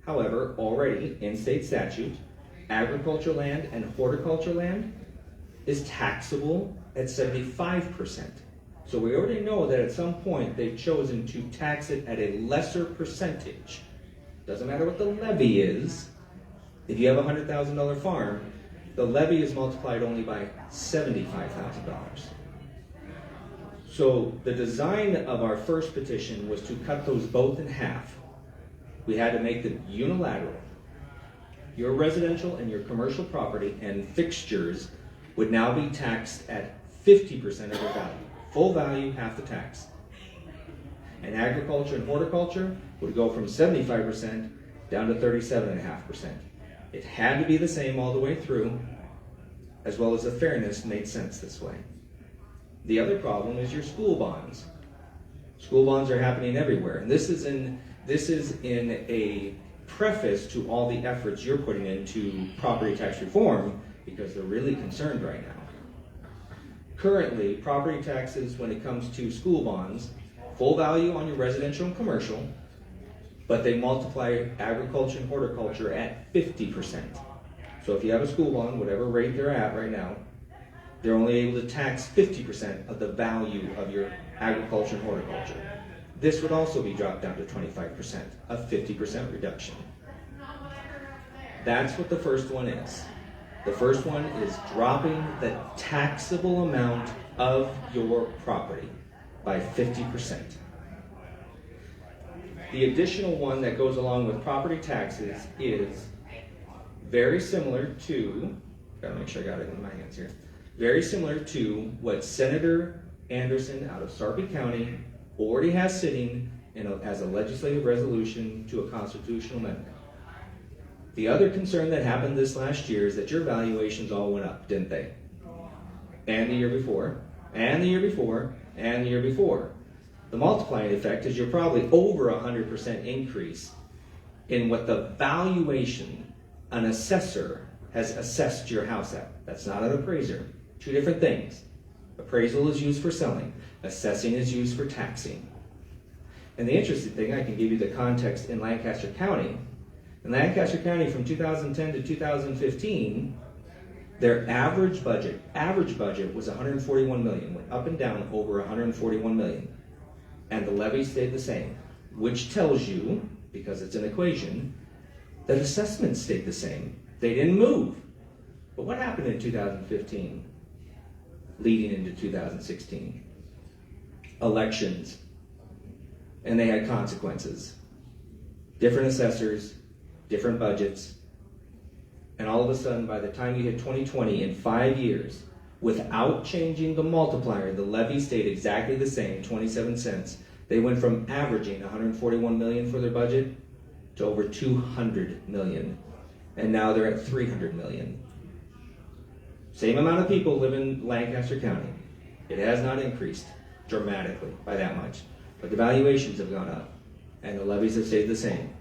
However, already in state statute, agricultural land and horticulture land is taxable at 75%. So we already know that at some point they've chosen to tax it at a lesser percentage. Doesn't matter what the levy is. If you have a $100,000 farm, the levy is multiplied only by $75,000. So the design of our first petition was to cut those both in half. We had to make them unilateral. Your residential and your commercial property and fixtures would now be taxed at 50% of their value. Full value, half the tax. And agriculture and horticulture would go from 75% down to 37.5%. It had to be the same all the way through, as well as the fairness made sense this way. The other problem is your school bonds. School bonds are happening everywhere, and this is in a preface to all the efforts you're putting into property tax reform, because they're really concerned right now. Currently, property taxes, when it comes to school bonds, full value on your residential and commercial, but they multiply agriculture and horticulture at 50%. So if you have a school bond, whatever rate they're at right now, they're only able to tax 50% of the value of your agriculture and horticulture. This would also be dropped down to 25%, a 50% reduction. That's what the first one is. The first one is dropping the taxable amount of your property by 50%. The additional one that goes along with property taxes is very similar to, gotta make sure I got it in my hands here, very similar to what Senator Anderson out of Sarpy County already has sitting as a legislative resolution to a constitutional amendment. The other concern that happened this last year is that your valuations all went up, didn't they? And the year before, and the year before, and the year before. The multiplying effect is you're probably over 100% increase in what the valuation an assessor has assessed your house at. That's not an appraiser. Two different things. Appraisal is used for selling. Assessing is used for taxing. And the interesting thing, I can give you the context in Lancaster County. In Lancaster County from 2010 to 2015, their average budget was $141 million, went up and down over $141 million. And the levy stayed the same, which tells you because it's an equation, that assessments stayed the same. They didn't move. But what happened in 2015, leading into 2016? Elections. And they had consequences. Different assessors, different budgets. And all of a sudden, by the time you hit 2020, in 5 years, without changing the multiplier, the levy stayed exactly the same, 27 cents. They went from averaging 141 million for their budget to over 200 million. And now they're at 300 million. Same amount of people live in Lancaster County. It has not increased dramatically by that much. But the valuations have gone up and the levies have stayed the same.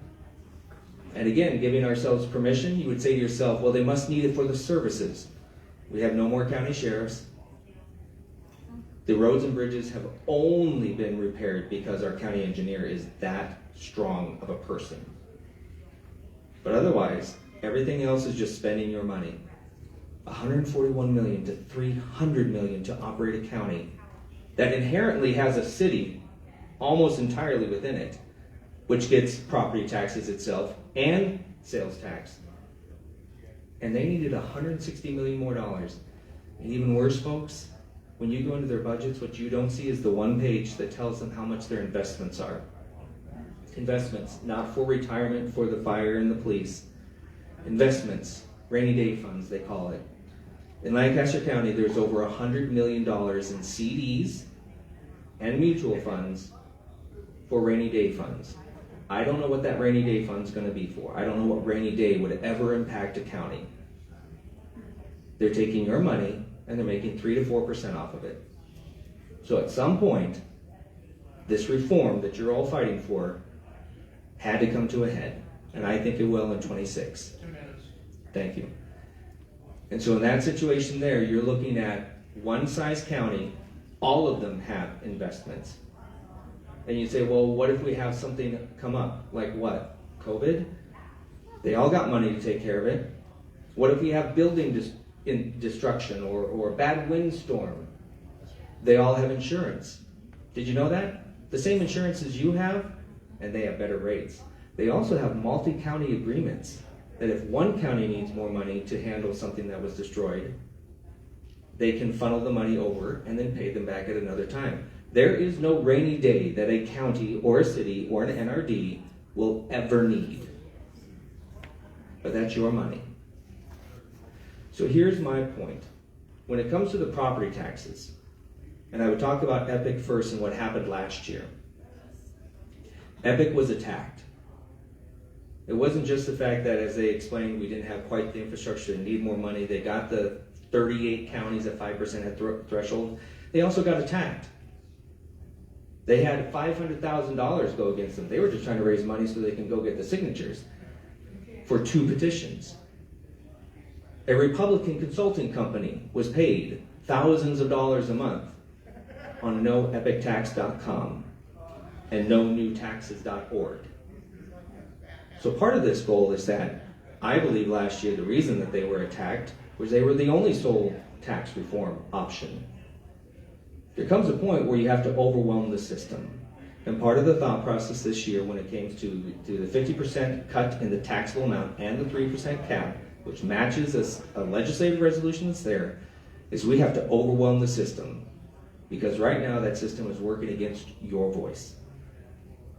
And again, giving ourselves permission, you would say to yourself, well, they must need it for the services. We have no more county sheriffs. The roads and bridges have only been repaired because our county engineer is that strong of a person. But otherwise, everything else is just spending your money. 141 million to 300 million to operate a county that inherently has a city almost entirely within it, which gets property taxes itself and sales tax. And they needed 160 million more dollars. And even worse, folks, when you go into their budgets, what you don't see is the one page that tells them how much their investments are. Investments, not for retirement for the fire and the police. Investments, rainy day funds, they call it. In Lancaster County, there's over $100 million in CDs and mutual funds for rainy day funds. I don't know what that rainy day fund's going to be for. I don't know what rainy day would ever impact a county. They're taking your money and they're making 3 to 4% off of it. So at some point, this reform that you're all fighting for had to come to a head. And I think it will in 26. 2 minutes. Thank you. And so in that situation there, you're looking at one size county, all of them have investments. And you say, well, what if we have something come up? Like what? COVID? They all got money to take care of it. What if we have building destruction or a bad windstorm? They all have insurance. Did you know that? The same insurance as you have, and they have better rates. They also have multi-county agreements that if one county needs more money to handle something that was destroyed, they can funnel the money over and then pay them back at another time. There is no rainy day that a county or a city or an NRD will ever need. But that's your money. So here's my point. When it comes to the property taxes, and I would talk about Epic first and what happened last year. Epic was attacked. It wasn't just the fact that, as they explained, we didn't have quite the infrastructure and need more money. They got the 38 counties at 5% had threshold. They also got attacked. They had $500,000 go against them. They were just trying to raise money so they can go get the signatures for 2 petitions. A Republican consulting company was paid thousands of dollars a month on noepictax.com and nonewtaxes.org. So part of this goal is that I believe last year the reason that they were attacked was they were the only sole tax reform option. There comes a point where you have to overwhelm the system. And part of the thought process this year when it came to the 50% cut in the taxable amount and the 3% cap, which matches a legislative resolution that's there, is we have to overwhelm the system. Because right now that system is working against your voice.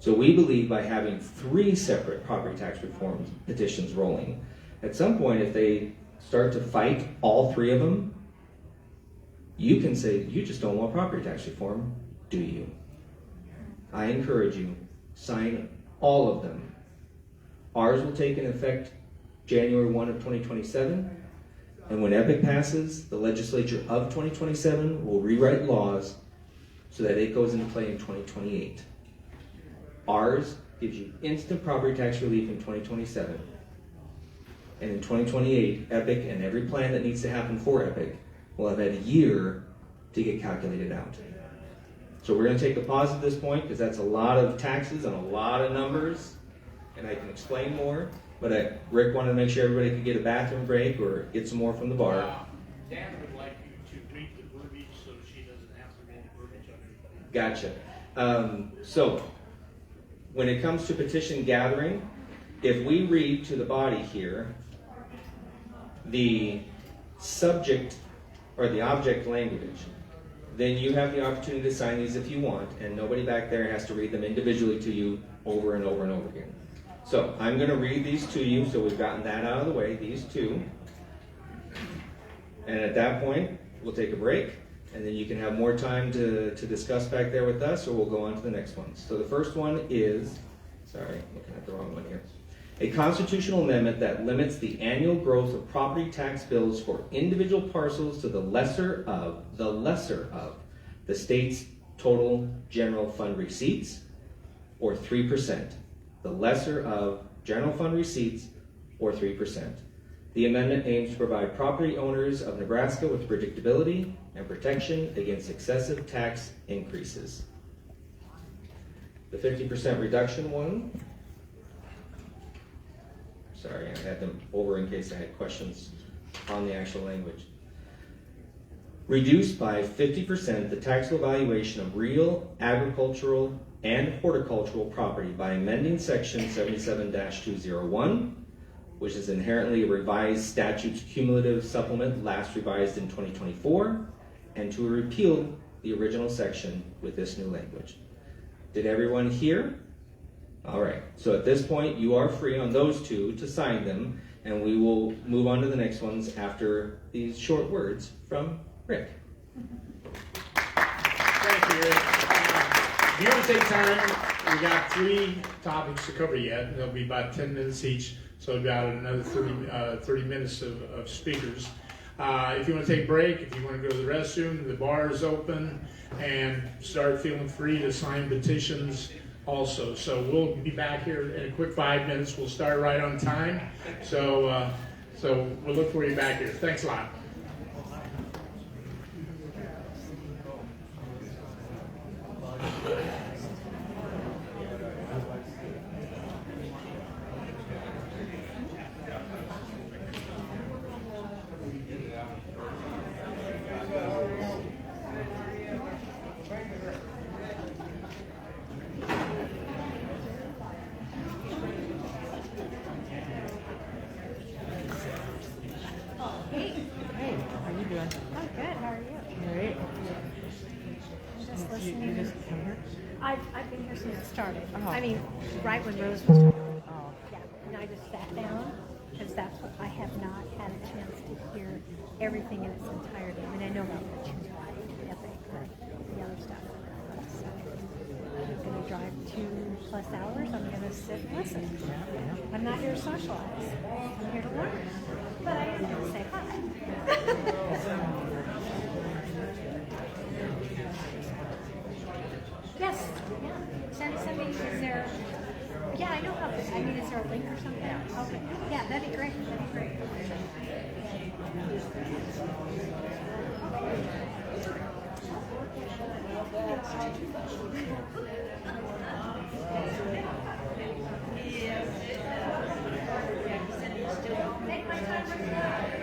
So we believe by having 3 separate property tax reform petitions rolling, at some point if they start to fight all 3 of them, you can say, you just don't want property tax reform, do you? I encourage you, sign all of them. Ours will take in effect January 1 of 2027, and when EPIC passes, the legislature of 2027 will rewrite laws so that it goes into play in 2028. Ours gives you instant property tax relief in 2027. And in 2028, EPIC and every plan that needs to happen for EPIC will have had a year to get calculated out. So we're going to take a pause at this point because that's a lot of taxes and a lot of numbers, and I can explain more, but Rick wanted to make sure everybody could get a bathroom break or get some more from the bar. Dan would like you to read the verbiage so she doesn't have to read the verbiage on everything. Gotcha. So when it comes to petition gathering, if we read to the body here the subject or the object language, then you have the opportunity to sign these if you want, and nobody back there has to read them individually to you over and over and over again. So I'm going to read these to you, so we've gotten that out of the way, these two. And at that point, we'll take a break, and then you can have more time to discuss back there with us, or we'll go on to the next one. So the first one is, sorry, I'm looking at the wrong one here. A constitutional amendment that limits the annual growth of property tax bills for individual parcels to the lesser of the state's total general fund receipts, or 3%. The lesser of general fund receipts, or 3%. The amendment aims to provide property owners of Nebraska with predictability and protection against excessive tax increases. The 50% reduction one, sorry, I had them over in case I had questions on the actual language. Reduced by 50% the taxable valuation of real, agricultural, and horticultural property by amending section 77-201, which is inherently a revised statute's cumulative supplement last revised in 2024, and to repeal the original section with this new language. Did everyone hear? All right, so at this point, you are free on those two to sign them, and we will move on to the next ones after these short words from Rick. Thank you, Rick. If you want to take time, we got 3 topics to cover yet. There'll be about 10 minutes each, so about another 30 minutes of speakers. If you want to take a break, if you want to go to the restroom, the bar is open, and start feeling free to sign petitions also. So we'll be back here in a quick 5 minutes. We'll start right on time. So we'll look for you back here. Thanks a lot. I've been here since it started. I mean, right when Rose was talking. Yeah, and I just sat down because that's what I have not had a chance to hear everything in its entirety. I mean, I know about Petition, Epic, but the other stuff. So I'm going to drive 2+ hours. I'm going to sit and listen. I'm not here to socialize. I'm here to learn. But I am here to say hi. Yes. Send me, is there, yeah, I know how this, I mean, is there a link or something? Okay. Yeah, that'd be great. That'd be great. Take my time with that.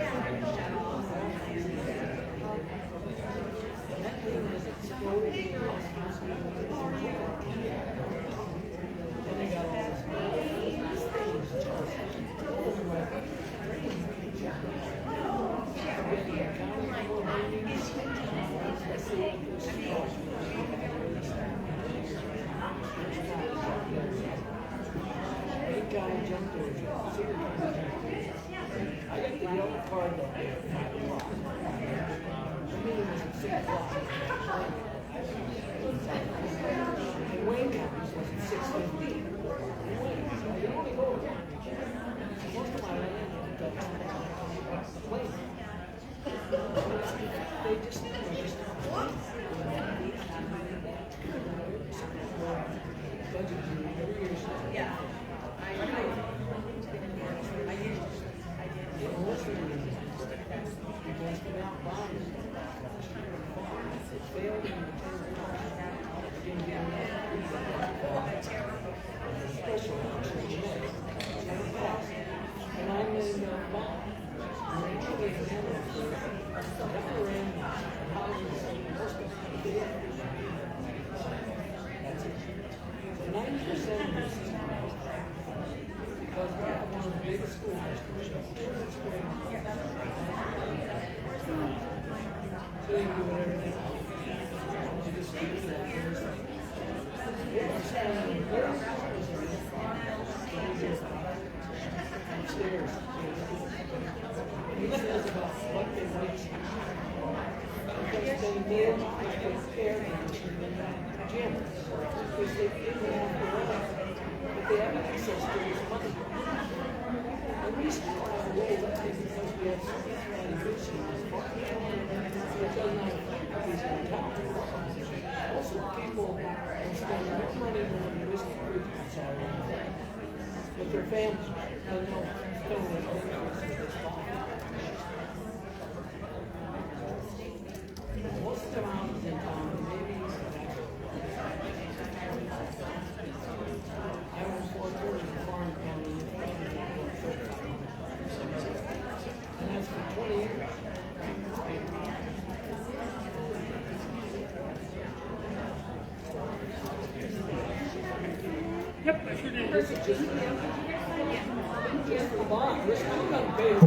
With their families, they know. Most of the houses in town, maybe I was 4/3 of the farm county, and that's for 20 years. Yep, I sure did. This is just for the bond. We're still gonna pay it.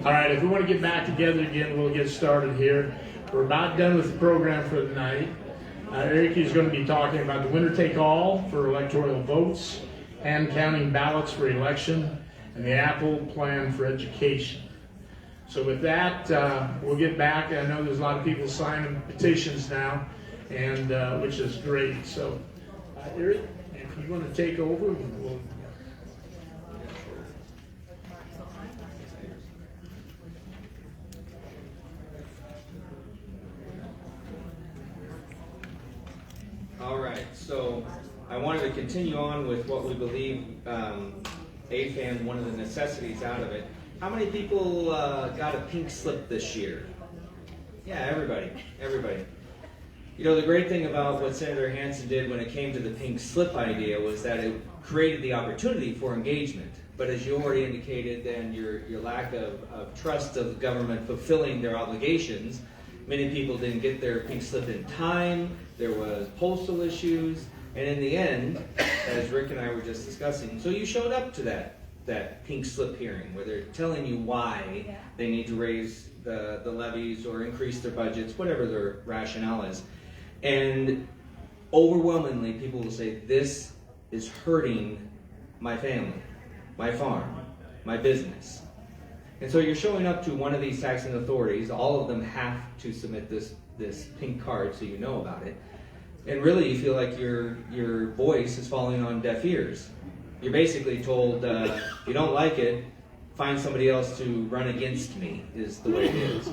All right, if we want to get back together again, we'll get started here. We're about done with the program for the night. Eric is going to be talking about the winner-take-all for electoral votes, hand counting ballots for election, and the Apple plan for education. So with that, we'll get back. I know there's a lot of people signing petitions now, and which is great. So, Eric, if you want to take over, we'll. All right, so I wanted to continue on with what we believe AFAN, one of the necessities out of it. How many people got a pink slip this year? Yeah, everybody. You know, the great thing about what Senator Hansen did when it came to the pink slip idea was that it created the opportunity for engagement. But as you already indicated, and your lack of trust of the government fulfilling their obligations, many people didn't get their pink slip in time. There was postal issues, and in the end, as Rick and I were just discussing, so you showed up to that pink slip hearing where they're telling you why they need to raise the levies or increase their budgets, whatever their rationale is. And overwhelmingly, people will say, this is hurting my family, my farm, my business. And so you're showing up to one of these taxing authorities. All of them have to submit this pink card so you know about it. And really you feel like your voice is falling on deaf ears. You're basically told, if you don't like it, find somebody else to run against me, is the way it is.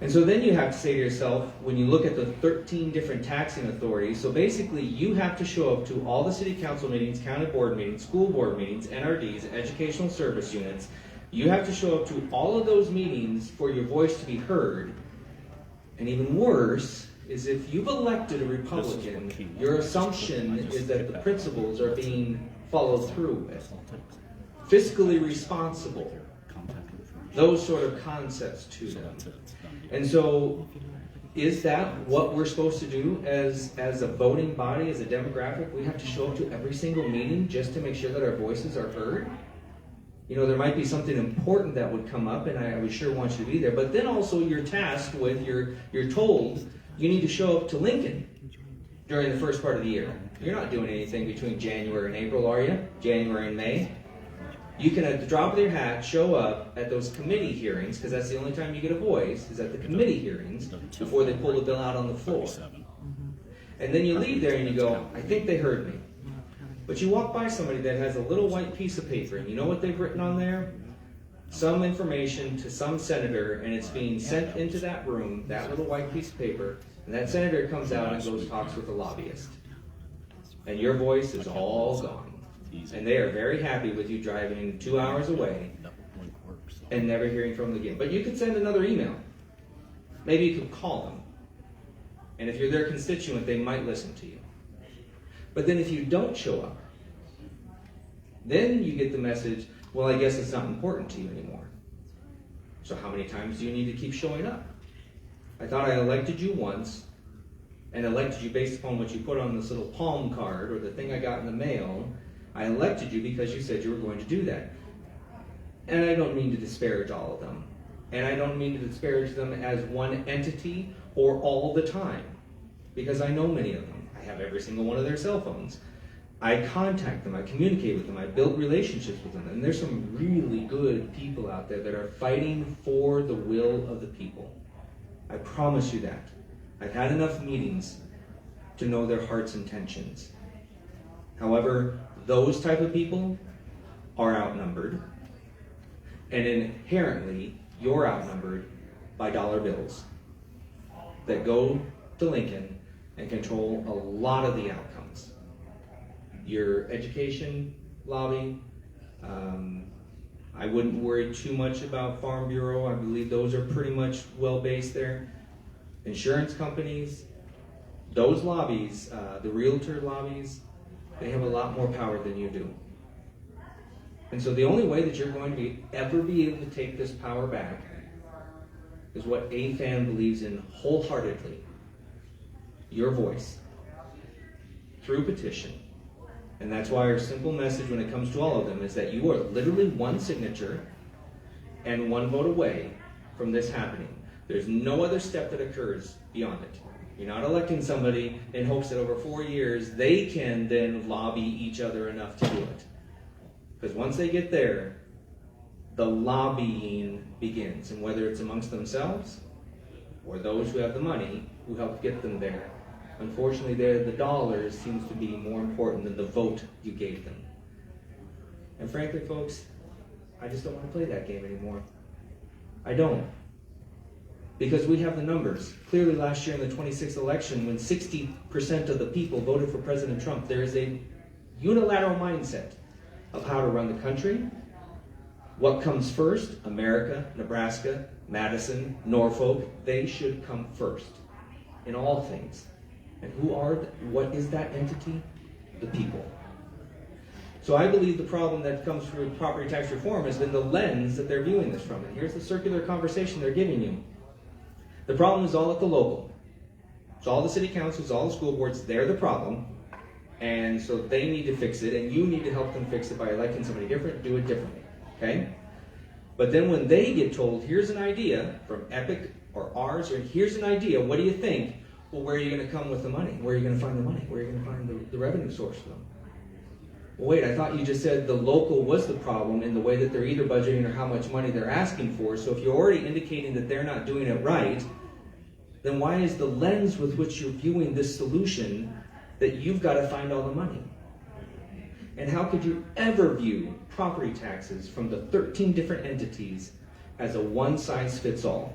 And so then you have to say to yourself, when you look at the 13 different taxing authorities, so basically you have to show up to all the city council meetings, county board meetings, school board meetings, NRDs, educational service units. You have to show up to all of those meetings for your voice to be heard. And even worse is if you've elected a Republican, your assumption is that the principles are being followed through with. Fiscally responsible. Those sort of concepts to them. And so, is that what we're supposed to do as a voting body, as a demographic? We have to show up to every single meeting just to make sure that our voices are heard? You know, there might be something important that would come up, and I would sure want you to be there. But then also you're tasked with, you're told you need to show up to Lincoln during the first part of the year. You're not doing anything between January and April, are you? January and May? You can, at the drop of your hat, show up at those committee hearings, because that's the only time you get a voice, is at the committee hearings, before they pull the bill out on the floor. And then you leave there and you go, I think they heard me. But you walk by somebody that has a little white piece of paper, and you know what they've written on there? some information to some senator, and it's being sent into that room, that little white piece of paper, and that senator comes out and goes talks with a lobbyist. And your voice is all gone. And they are very happy with you driving 2 hours away and never hearing from them again. But you could send another email. Maybe you could call them. And if you're their constituent, they might listen to you. But then if you don't show up, then you get the message, well, I guess it's not important to you anymore. So how many times do you need to keep showing up? I thought I elected you once, and elected you based upon what you put on this little palm card or the thing I got in the mail. I elected you because you said you were going to do that. And I don't mean to disparage all of them. And I don't mean to disparage them as one entity or all the time, because I know many of them. I have every single one of their cell phones. I contact them, I communicate with them, I build relationships with them, and there's some really good people out there that are fighting for the will of the people. I promise you that. I've had enough meetings to know their heart's intentions. However, those type of people are outnumbered, and inherently, you're outnumbered by dollar bills that go to Lincoln and control a lot of the outcomes. Your education lobby, I wouldn't worry too much about Farm Bureau. I believe those are pretty much well-based there. Insurance companies, those lobbies, the realtor lobbies, they have a lot more power than you do. And so the only way that you're going to ever be able to take this power back is what AFAN believes in wholeheartedly. Your voice. Through petition. And that's why our simple message when it comes to all of them is that you are literally one signature and one vote away from this happening. There's no other step that occurs beyond it. You're not electing somebody in hopes that over 4 years they can then lobby each other enough to do it. Because once they get there, the lobbying begins. And whether it's amongst themselves or those who have the money who help get them there, unfortunately, the dollars seems to be more important than the vote you gave them. And frankly, folks, I just don't want to play that game anymore. I don't. Because we have the numbers. Clearly last year in the 26th election, when 60% of the people voted for President Trump, there is a unilateral mindset of how to run the country. What comes first? America, Nebraska, Madison, Norfolk, they should come first in all things. And what is that entity? The people. So I believe the problem that comes through property tax reform has been the lens that they're viewing this from. And here's the circular conversation they're giving you. The problem is all at the local. It's all the city councils, all the school boards, they're the problem. And so they need to fix it, and you need to help them fix it by electing somebody different, do it differently, okay? But then when they get told, here's an idea from Epic or ours, or here's an idea, what do you think? Well, where are you going to come with the money? Where are you going to find the money? Where are you going to find the revenue source for them? Well, wait, I thought you just said the local was the problem in the way that they're either budgeting or how much money they're asking for. So if you're already indicating that they're not doing it right, then why is the lens with which you're viewing this solution that you've got to find all the money? And how could you ever view property taxes from the 13 different entities as a one-size-fits-all?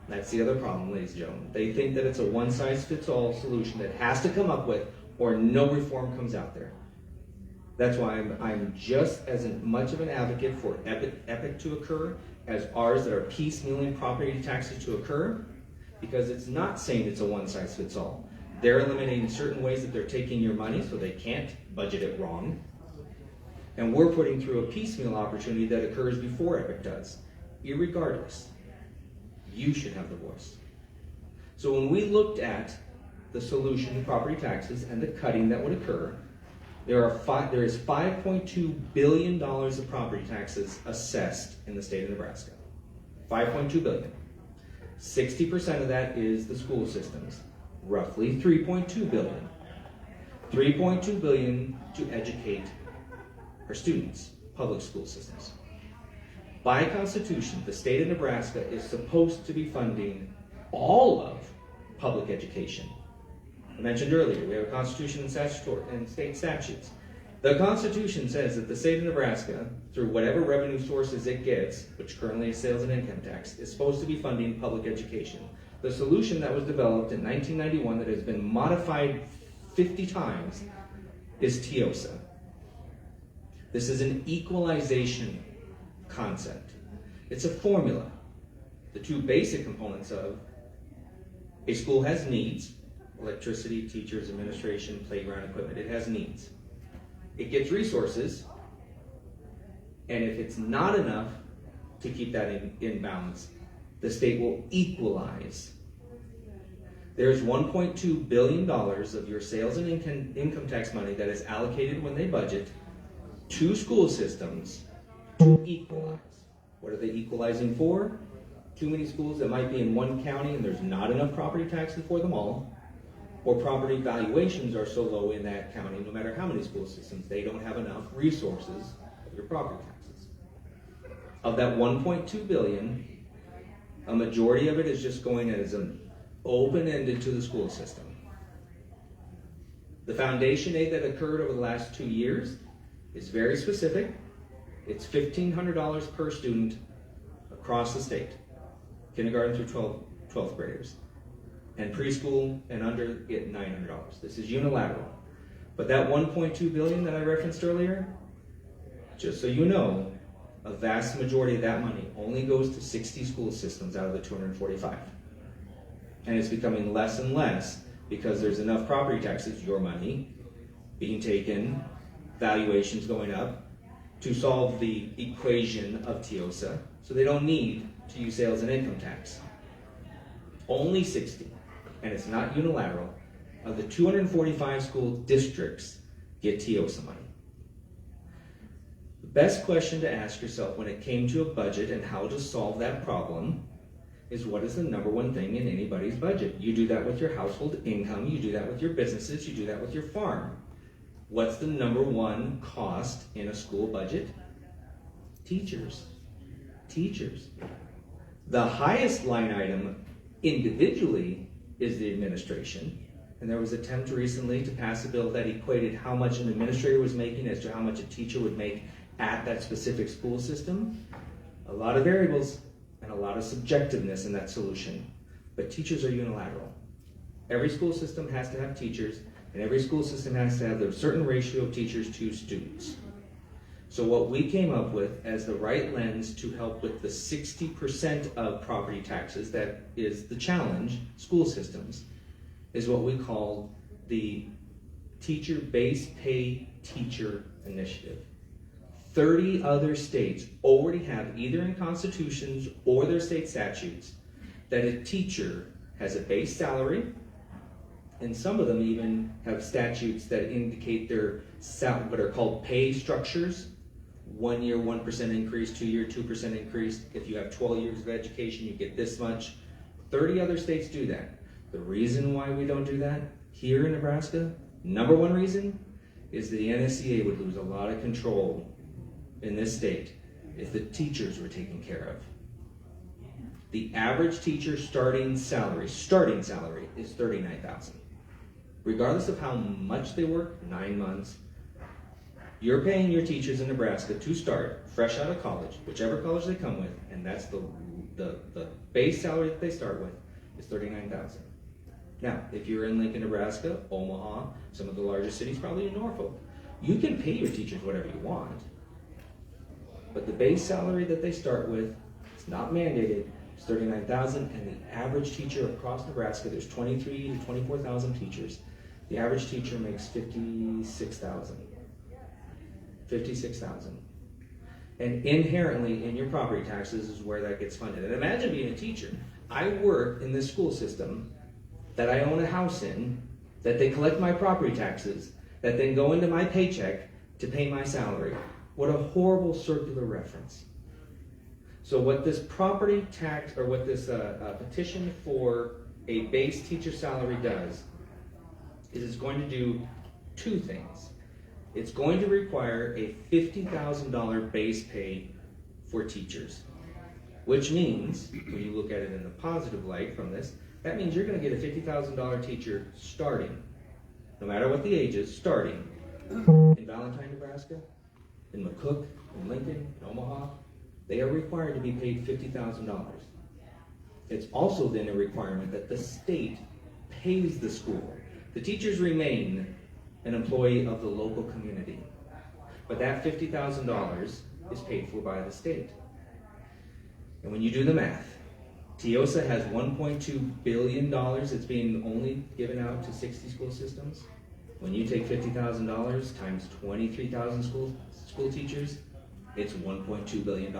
That's the other problem, ladies and gentlemen. They think that it's a one-size-fits-all solution that has to come up with, or no reform comes out there. That's why I'm just as much of an advocate for Epic to occur as ours that are piecemealing property taxes to occur, because it's not saying it's a one-size-fits-all. They're eliminating certain ways that they're taking your money so they can't budget it wrong. And we're putting through a piecemeal opportunity that occurs before Epic does. Irregardless, you should have the voice. So when we looked at the solution to property taxes and the cutting that would occur, there is $5.2 billion of property taxes assessed in the state of Nebraska. $5.2 billion. 60% of that is the school systems. Roughly $3.2 billion. $3.2 billion to educate our students, public school systems. By Constitution, the state of Nebraska is supposed to be funding all of public education. I mentioned earlier, we have a Constitution and state statutes. The Constitution says that the state of Nebraska, through whatever revenue sources it gets, which currently is sales and income tax, is supposed to be funding public education. The solution that was developed in 1991 that has been modified 50 times is TIOSA. This is an equalization concept. It's a formula. The two basic components of a school has needs: electricity, teachers, administration, playground equipment. It has needs. It gets resources, and if it's not enough to keep that in balance, the state will equalize. There's $1.2 billion of your sales and income tax money that is allocated when they budget to school systems to equalize. What are they equalizing for? Too many schools that might be in one county and there's not enough property taxes for them all, or property valuations are so low in that county, no matter how many school systems, they don't have enough resources of your property taxes. Of that $1.2 billion, a majority of it is just going as an open-ended to the school system. The foundation aid that occurred over the last 2 years is very specific. It's $1,500 per student across the state, kindergarten through 12th graders. And preschool and under get $900. This is unilateral. But that $1.2 billion that I referenced earlier, just so you know, a vast majority of that money only goes to 60 school systems out of the 245. And it's becoming less and less because there's enough property taxes, your money, being taken, valuations going up, to solve the equation of TIOSA, so they don't need to use sales and income tax. Only 60, and it's not unilateral, of the 245 school districts get TIOSA money. The best question to ask yourself when it came to a budget and how to solve that problem is, what is the number one thing in anybody's budget? You do that with your household income, you do that with your businesses, you do that with your farm. What's the number one cost in a school budget? Teachers. Teachers. The highest line item individually is the administration. And there was an attempt recently to pass a bill that equated how much an administrator was making as to how much a teacher would make at that specific school system. A lot of variables and a lot of subjectiveness in that solution. But teachers are unilateral. Every school system has to have teachers, and every school system has to have a certain ratio of teachers to students. So what we came up with as the right lens to help with the 60% of property taxes that is the challenge, school systems, is what we call the Teacher Base Pay Teacher Initiative. 30 other states already have, either in constitutions or their state statutes, that a teacher has a base salary, and some of them even have statutes that indicate their what are called pay structures. 1 year, 1% increase, 2 year, 2% increase. If you have 12 years of education, you get this much. 30 other states do that. The reason why we don't do that here in Nebraska, number one reason, is the NSCA would lose a lot of control in this state if the teachers were taken care of. The average teacher starting salary is $39,000. Regardless of how much they work, 9 months, you're paying your teachers in Nebraska to start fresh out of college, whichever college they come with, and that's the base salary that they start with is $39,000. Now, if you're in Lincoln, Nebraska, Omaha, some of the largest cities, probably in Norfolk, you can pay your teachers whatever you want. But the base salary that they start with, it's not mandated, it's $39,000, and the average teacher across Nebraska, there's 23,000 to 24,000 teachers. The average teacher makes $56,000. And inherently in your property taxes is where that gets funded. And imagine being a teacher. I work in this school system that I own a house in, that they collect my property taxes, that then go into my paycheck to pay my salary. What a horrible circular reference. So what this property tax, or what this petition for a base teacher salary does, is it's going to do two things. It's going to require a $50,000 base pay for teachers, which means, when you look at it in the positive light from this, that means you're going to get a $50,000 teacher starting, no matter what the age is, starting in Valentine, Nebraska, in McCook, in Lincoln, in Omaha, they are required to be paid $50,000. It's also then a requirement that the state pays the school. The teachers remain an employee of the local community, but that $50,000 is paid for by the state. And when you do the math, TIOSA has $1.2 billion that's being only given out to 60 school systems. When you take $50,000 times 23,000 school teachers, it's $1.2 billion.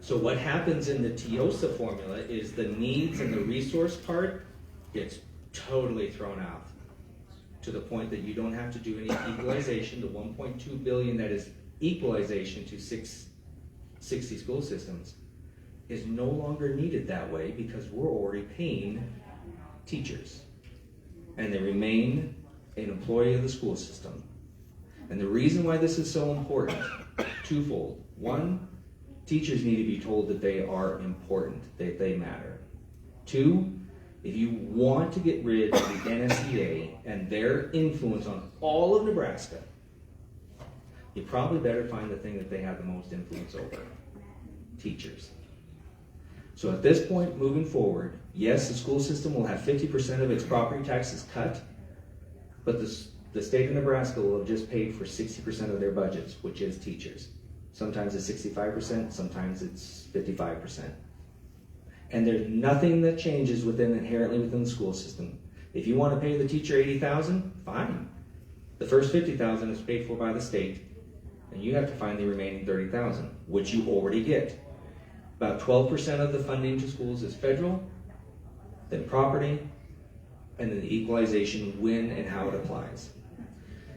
So what happens in the TIOSA formula is the needs and the resource part gets totally thrown out, to the point that you don't have to do any equalization. The $1.2 billion that is equalization to 60 school systems is no longer needed that way, because we're already paying teachers, and they remain an employee of the school system. And the reason why this is so important, twofold. One, teachers need to be told that they are important, that they matter. Two, if you want to get rid of the NSEA and their influence on all of Nebraska, you probably better find the thing that they have the most influence over: teachers. So at this point, moving forward, yes, the school system will have 50% of its property taxes cut, but the state of Nebraska will have just paid for 60% of their budgets, which is teachers. Sometimes it's 65%, sometimes it's 55%. And there's nothing that changes inherently within the school system. If you want to pay the teacher $80,000, fine. The first $50,000 is paid for by the state, and you have to find the remaining $30,000, which you already get. About 12% of the funding to schools is federal, then property, and then the equalization, when and how it applies.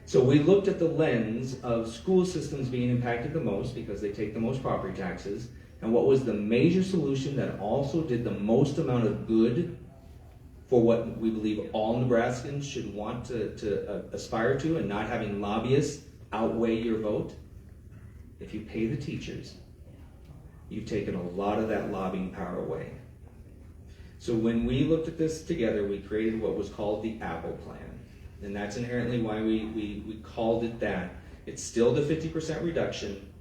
So we looked at the lens of school systems being impacted the most because they take the most property taxes, and what was the major solution that also did the most amount of good for what we believe all Nebraskans should want to aspire to, and not having lobbyists outweigh your vote. If you pay the teachers, you've taken a lot of that lobbying power away. So when we looked at this together, we created what was called the Apple Plan. And that's inherently why we called it that. It's still the 50% reduction,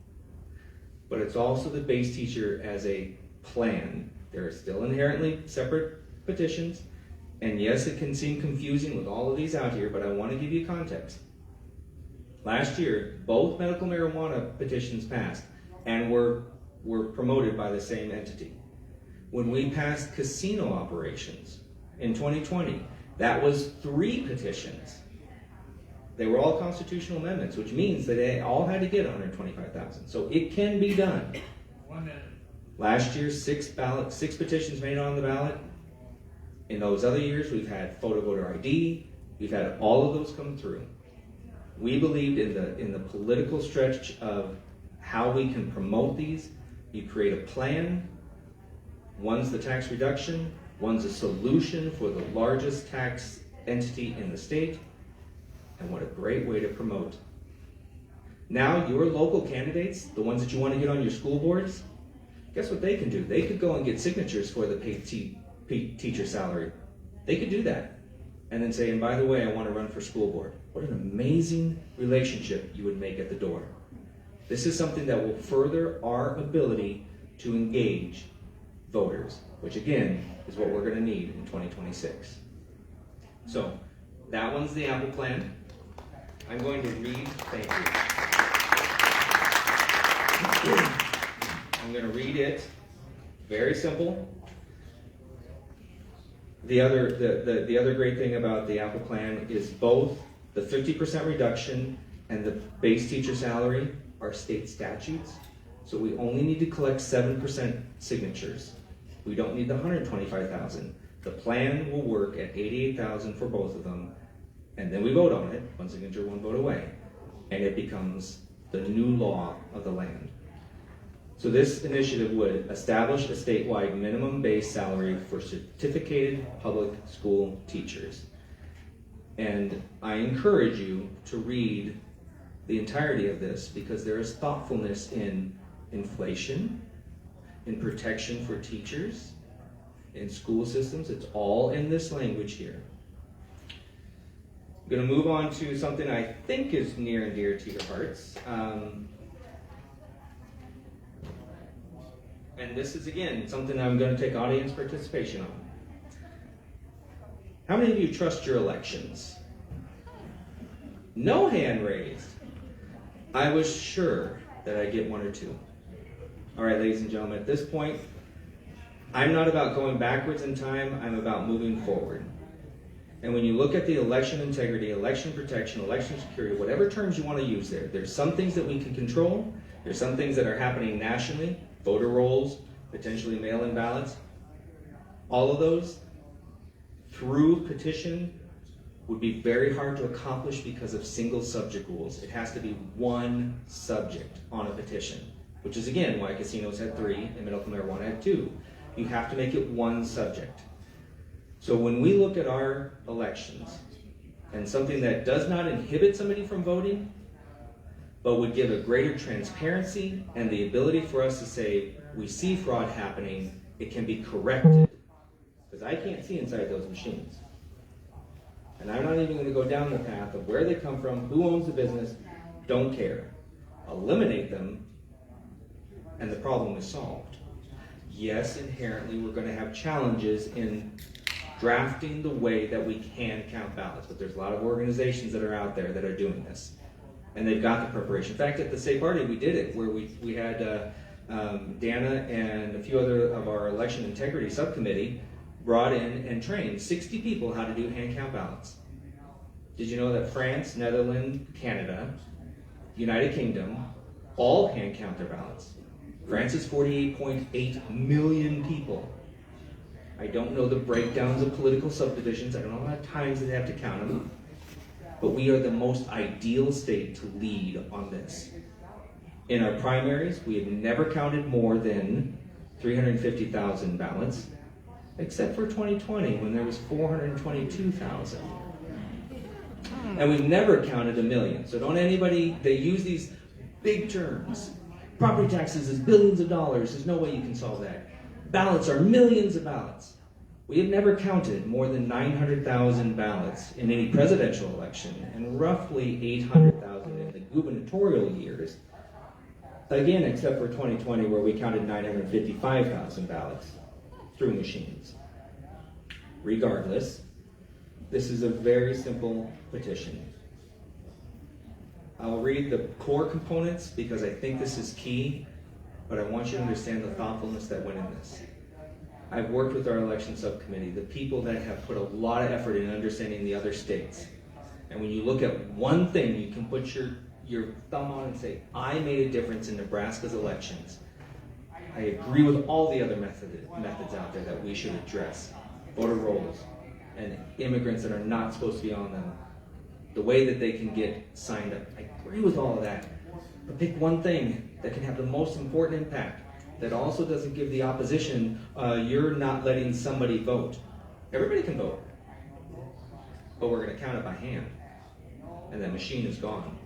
but it's also the base teacher as a plan. There are still inherently separate petitions, and yes, it can seem confusing with all of these out here, but I want to give you context. Last year, both medical marijuana petitions passed and were promoted by the same entity. When we passed casino operations in 2020, that was 3 petitions. They were all constitutional amendments, which means that they all had to get 125,000. So it can be done. 1 minute. Last year, 6 petitions made on the ballot. In those other years, we've had photo voter ID. We've had all of those come through. We believed in the political stretch of how we can promote these. You create a plan. One's the tax reduction. One's a solution for the largest tax entity in the state. And what a great way to promote. Now your local candidates, the ones that you want to get on your school boards, guess what they can do? They could go and get signatures for the paid teacher salary. They could do that. And then say, and by the way, I want to run for school board. What an amazing relationship you would make at the door. This is something that will further our ability to engage voters, which again is what we're going to need in 2026. So that one's the Apple Plan. I'm going to read, thank you. I'm going to read it. Very simple. The other great thing about the Apple Plan is both the 50% reduction and the base teacher salary are state statutes. So we only need to collect 7% signatures. We don't need the 125,000. The plan will work at 88,000 for both of them, and then we vote on it, 1 signature, 1 vote away, and it becomes the new law of the land. So this initiative would establish a statewide minimum base salary for certificated public school teachers. And I encourage you to read the entirety of this, because there is thoughtfulness in inflation, in protection for teachers, in school systems. It's all in this language here. I'm going to move on to something I think is near and dear to your hearts. And this is, again, something I'm going to take audience participation on. How many of you trust your elections? No hand raised. I was sure that I'd get one or two. All right, ladies and gentlemen, at this point, I'm not about going backwards in time, I'm about moving forward. And when you look at the election integrity, election protection, election security, whatever terms you want to use there, there's some things that we can control, there's some things that are happening nationally, voter rolls, potentially mail-in ballots. All of those, through petition, would be very hard to accomplish because of single subject rules. It has to be one subject on a petition, which is again why casinos had 3 and medical marijuana had 2. You have to make it one subject. So when we look at our elections and something that does not inhibit somebody from voting, but would give a greater transparency and the ability for us to say, we see fraud happening, it can be corrected. Because I can't see inside those machines. And I'm not even going to go down the path of where they come from, who owns the business, don't care. Eliminate them, and the problem is solved. Yes, inherently we're going to have challenges in drafting the way that we can count ballots, but there's a lot of organizations that are out there that are doing this. And they've got the preparation. In fact, at the state party, we did it, where we had Dana and a few other of our election integrity subcommittee brought in and trained 60 people how to do hand count ballots. Did you know that France, Netherlands, Canada, United Kingdom, all hand count their ballots? France is 48.8 million people. I don't know the breakdowns of political subdivisions. I don't know how many times they have to count them. But we are the most ideal state to lead on this. In our primaries, we have never counted more than 350,000 ballots, except for 2020 when there was 422,000. And we've never counted 1 million. So don't anybody, they use these big terms. Property taxes is billions of dollars. There's no way you can solve that. Ballots are millions of ballots. We have never counted more than 900,000 ballots in any presidential election and roughly 800,000 in the gubernatorial years. Again, except for 2020 where we counted 955,000 ballots through machines. Regardless, this is a very simple petition. I'll read the core components because I think this is key, but I want you to understand the thoughtfulness that went in this. I've worked with our election subcommittee, the people that have put a lot of effort in understanding the other states. And when you look at one thing, you can put your thumb on and say, I made a difference in Nebraska's elections. I agree with all the other methods out there that we should address. Voter rolls and immigrants that are not supposed to be on them. The way that they can get signed up. I agree with all of that. But pick one thing that can have the most important impact that also doesn't give the opposition, you're not letting somebody vote. Everybody can vote. But we're going to count it by hand. And that machine is gone.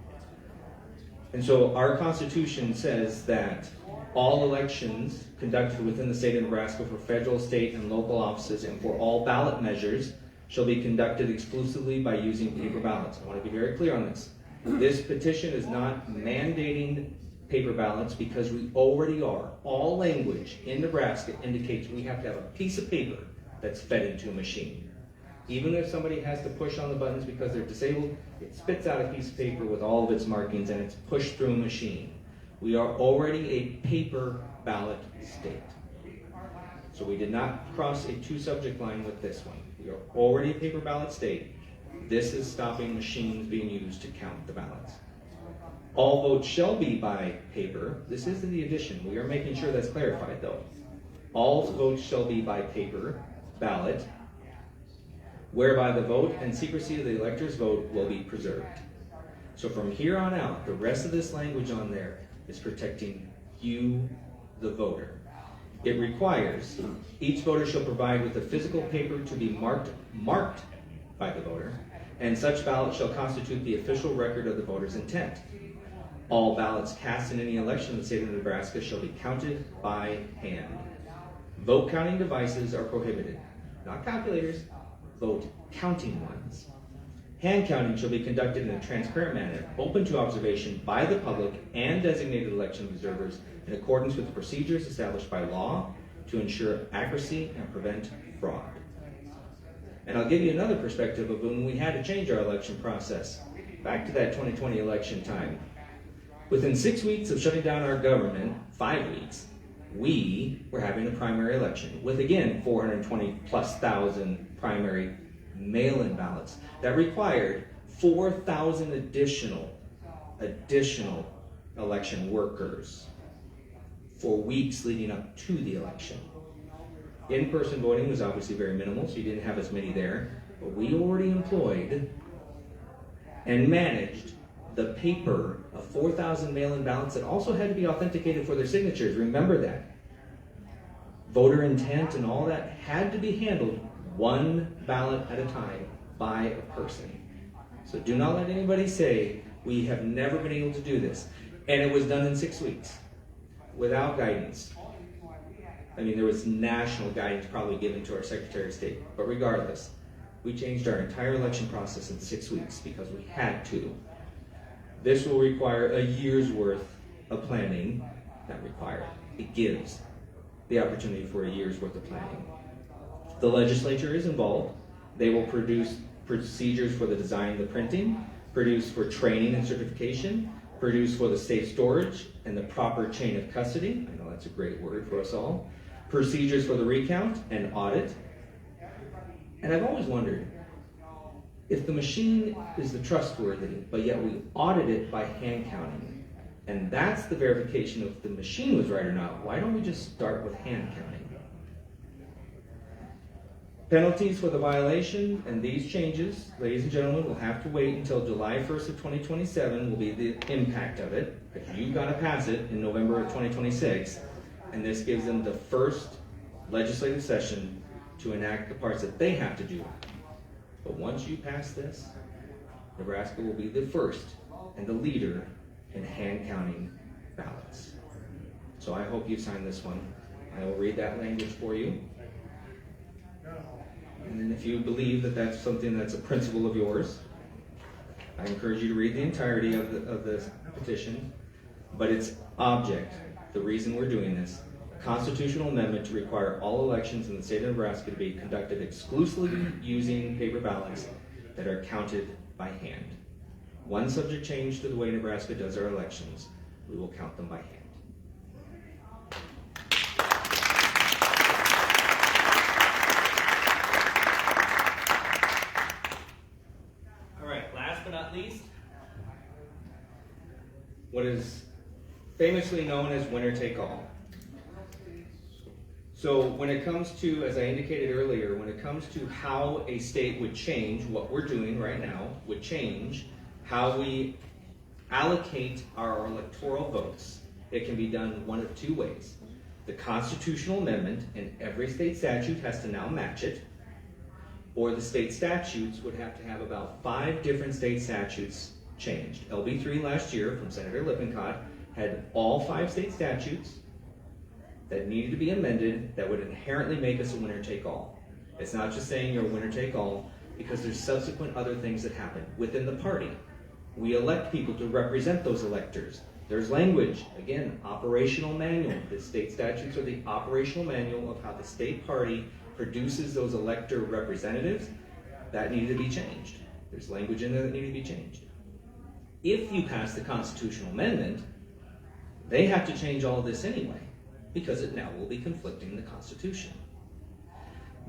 And so our Constitution says that all elections conducted within the state of Nebraska for federal, state, and local offices and for all ballot measures shall be conducted exclusively by using paper ballots. I want to be very clear on this. This petition is not mandating paper ballots because we already are. All language in Nebraska indicates we have to have a piece of paper that's fed into a machine. Even if somebody has to push on the buttons because they're disabled, it spits out a piece of paper with all of its markings and it's pushed through a machine. We are already a paper ballot state. So we did not cross a two-subject line with this one. We are already a paper ballot state. This is stopping machines being used to count the ballots. All votes shall be by paper. This is the addition. We are making sure that's clarified though. All votes shall be by paper ballot, whereby the vote and secrecy of the elector's vote will be preserved. So from here on out, the rest of this language on there is protecting you, the voter. It requires each voter shall provide with a physical paper to be marked by the voter, and such ballot shall constitute the official record of the voter's intent. All ballots cast in any election in the state of Nebraska shall be counted by hand. Vote counting devices are prohibited, not calculators, vote counting ones. Hand counting shall be conducted in a transparent manner, open to observation by the public and designated election observers in accordance with the procedures established by law to ensure accuracy and prevent fraud. And I'll give you another perspective of when we had to change our election process. Back to that 2020 election time. Within 6 weeks of shutting down our government, 5 weeks, we were having a primary election with, again, 420,000+ primary mail-in ballots that required 4,000 additional election workers for weeks leading up to the election. In-person voting was obviously very minimal, so you didn't have as many there, but we already employed and managed the paper of 4,000 mail-in ballots that also had to be authenticated for their signatures. Remember that. Voter intent and all that had to be handled one ballot at a time by a person. So do not let anybody say we have never been able to do this. And it was done in 6 weeks without guidance. I mean, there was national guidance probably given to our Secretary of State, but regardless, we changed our entire election process in 6 weeks because we had to. This will require a year's worth of planning. Not require, it gives the opportunity for a year's worth of planning. The legislature is involved. They will produce procedures for the design and the printing, produce for training and certification, produce for the safe storage and the proper chain of custody. I know that's a great word for us all. Procedures for the recount and audit. And I've always wondered, if the machine is the trustworthy, but yet we audit it by hand counting, and that's the verification if the machine was right or not, why don't we just start with hand counting? Penalties for the violation and these changes, ladies and gentlemen, will have to wait until July 1st of 2027 will be the impact of it. Because you've got to pass it in November of 2026, and this gives them the first legislative session to enact the parts that they have to do. But once you pass this, Nebraska will be the first and the leader in hand counting ballots. So I hope you sign this one. I will read that language for you. And then if you believe that that's something that's a principle of yours, I encourage you to read the entirety of the petition. But its object, the reason we're doing this, constitutional amendment to require all elections in the state of Nebraska to be conducted exclusively using paper ballots that are counted by hand. One subject change to the way Nebraska does our elections, we will count them by hand. All right, last but not least, what is famously known as winner take all. So when it comes to, as I indicated earlier, when it comes to how a state would change, what we're doing right now would change how we allocate our electoral votes. It can be done one of two ways. The constitutional amendment in every state statute has to now match it, or the state statutes would have to have about 5 different state statutes changed. LB3 last year from Senator Lippincott had all 5 state statutes that needed to be amended that would inherently make us a winner-take-all. It's not just saying you're a winner-take-all, because there's subsequent other things that happen within the party. We elect people to represent those electors. There's language, again, operational manual. The state statutes are the operational manual of how the state party produces those elector representatives. That needed to be changed. There's language in there that needed to be changed. If you pass the constitutional amendment, they have to change all of this anyway, because it now will be conflicting the Constitution.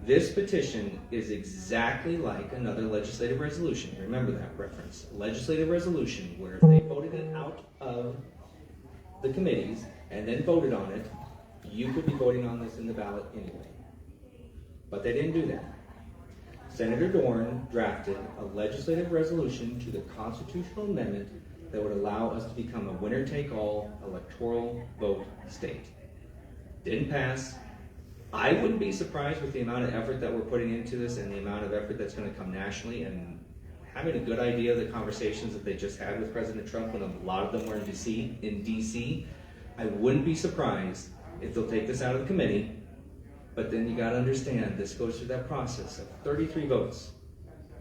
This petition is exactly like another legislative resolution. Remember that reference. Legislative resolution, where if they voted it out of the committees and then voted on it, you could be voting on this in the ballot anyway. But they didn't do that. Senator Dorn drafted a legislative resolution to the constitutional amendment that would allow us to become a winner-take-all electoral vote state. Didn't pass. I wouldn't be surprised with the amount of effort that we're putting into this and the amount of effort that's going to come nationally, and having a good idea of the conversations that they just had with President Trump when a lot of them were in DC. I wouldn't be surprised if they'll take this out of the committee, but then you got to understand this goes through that process of 33 votes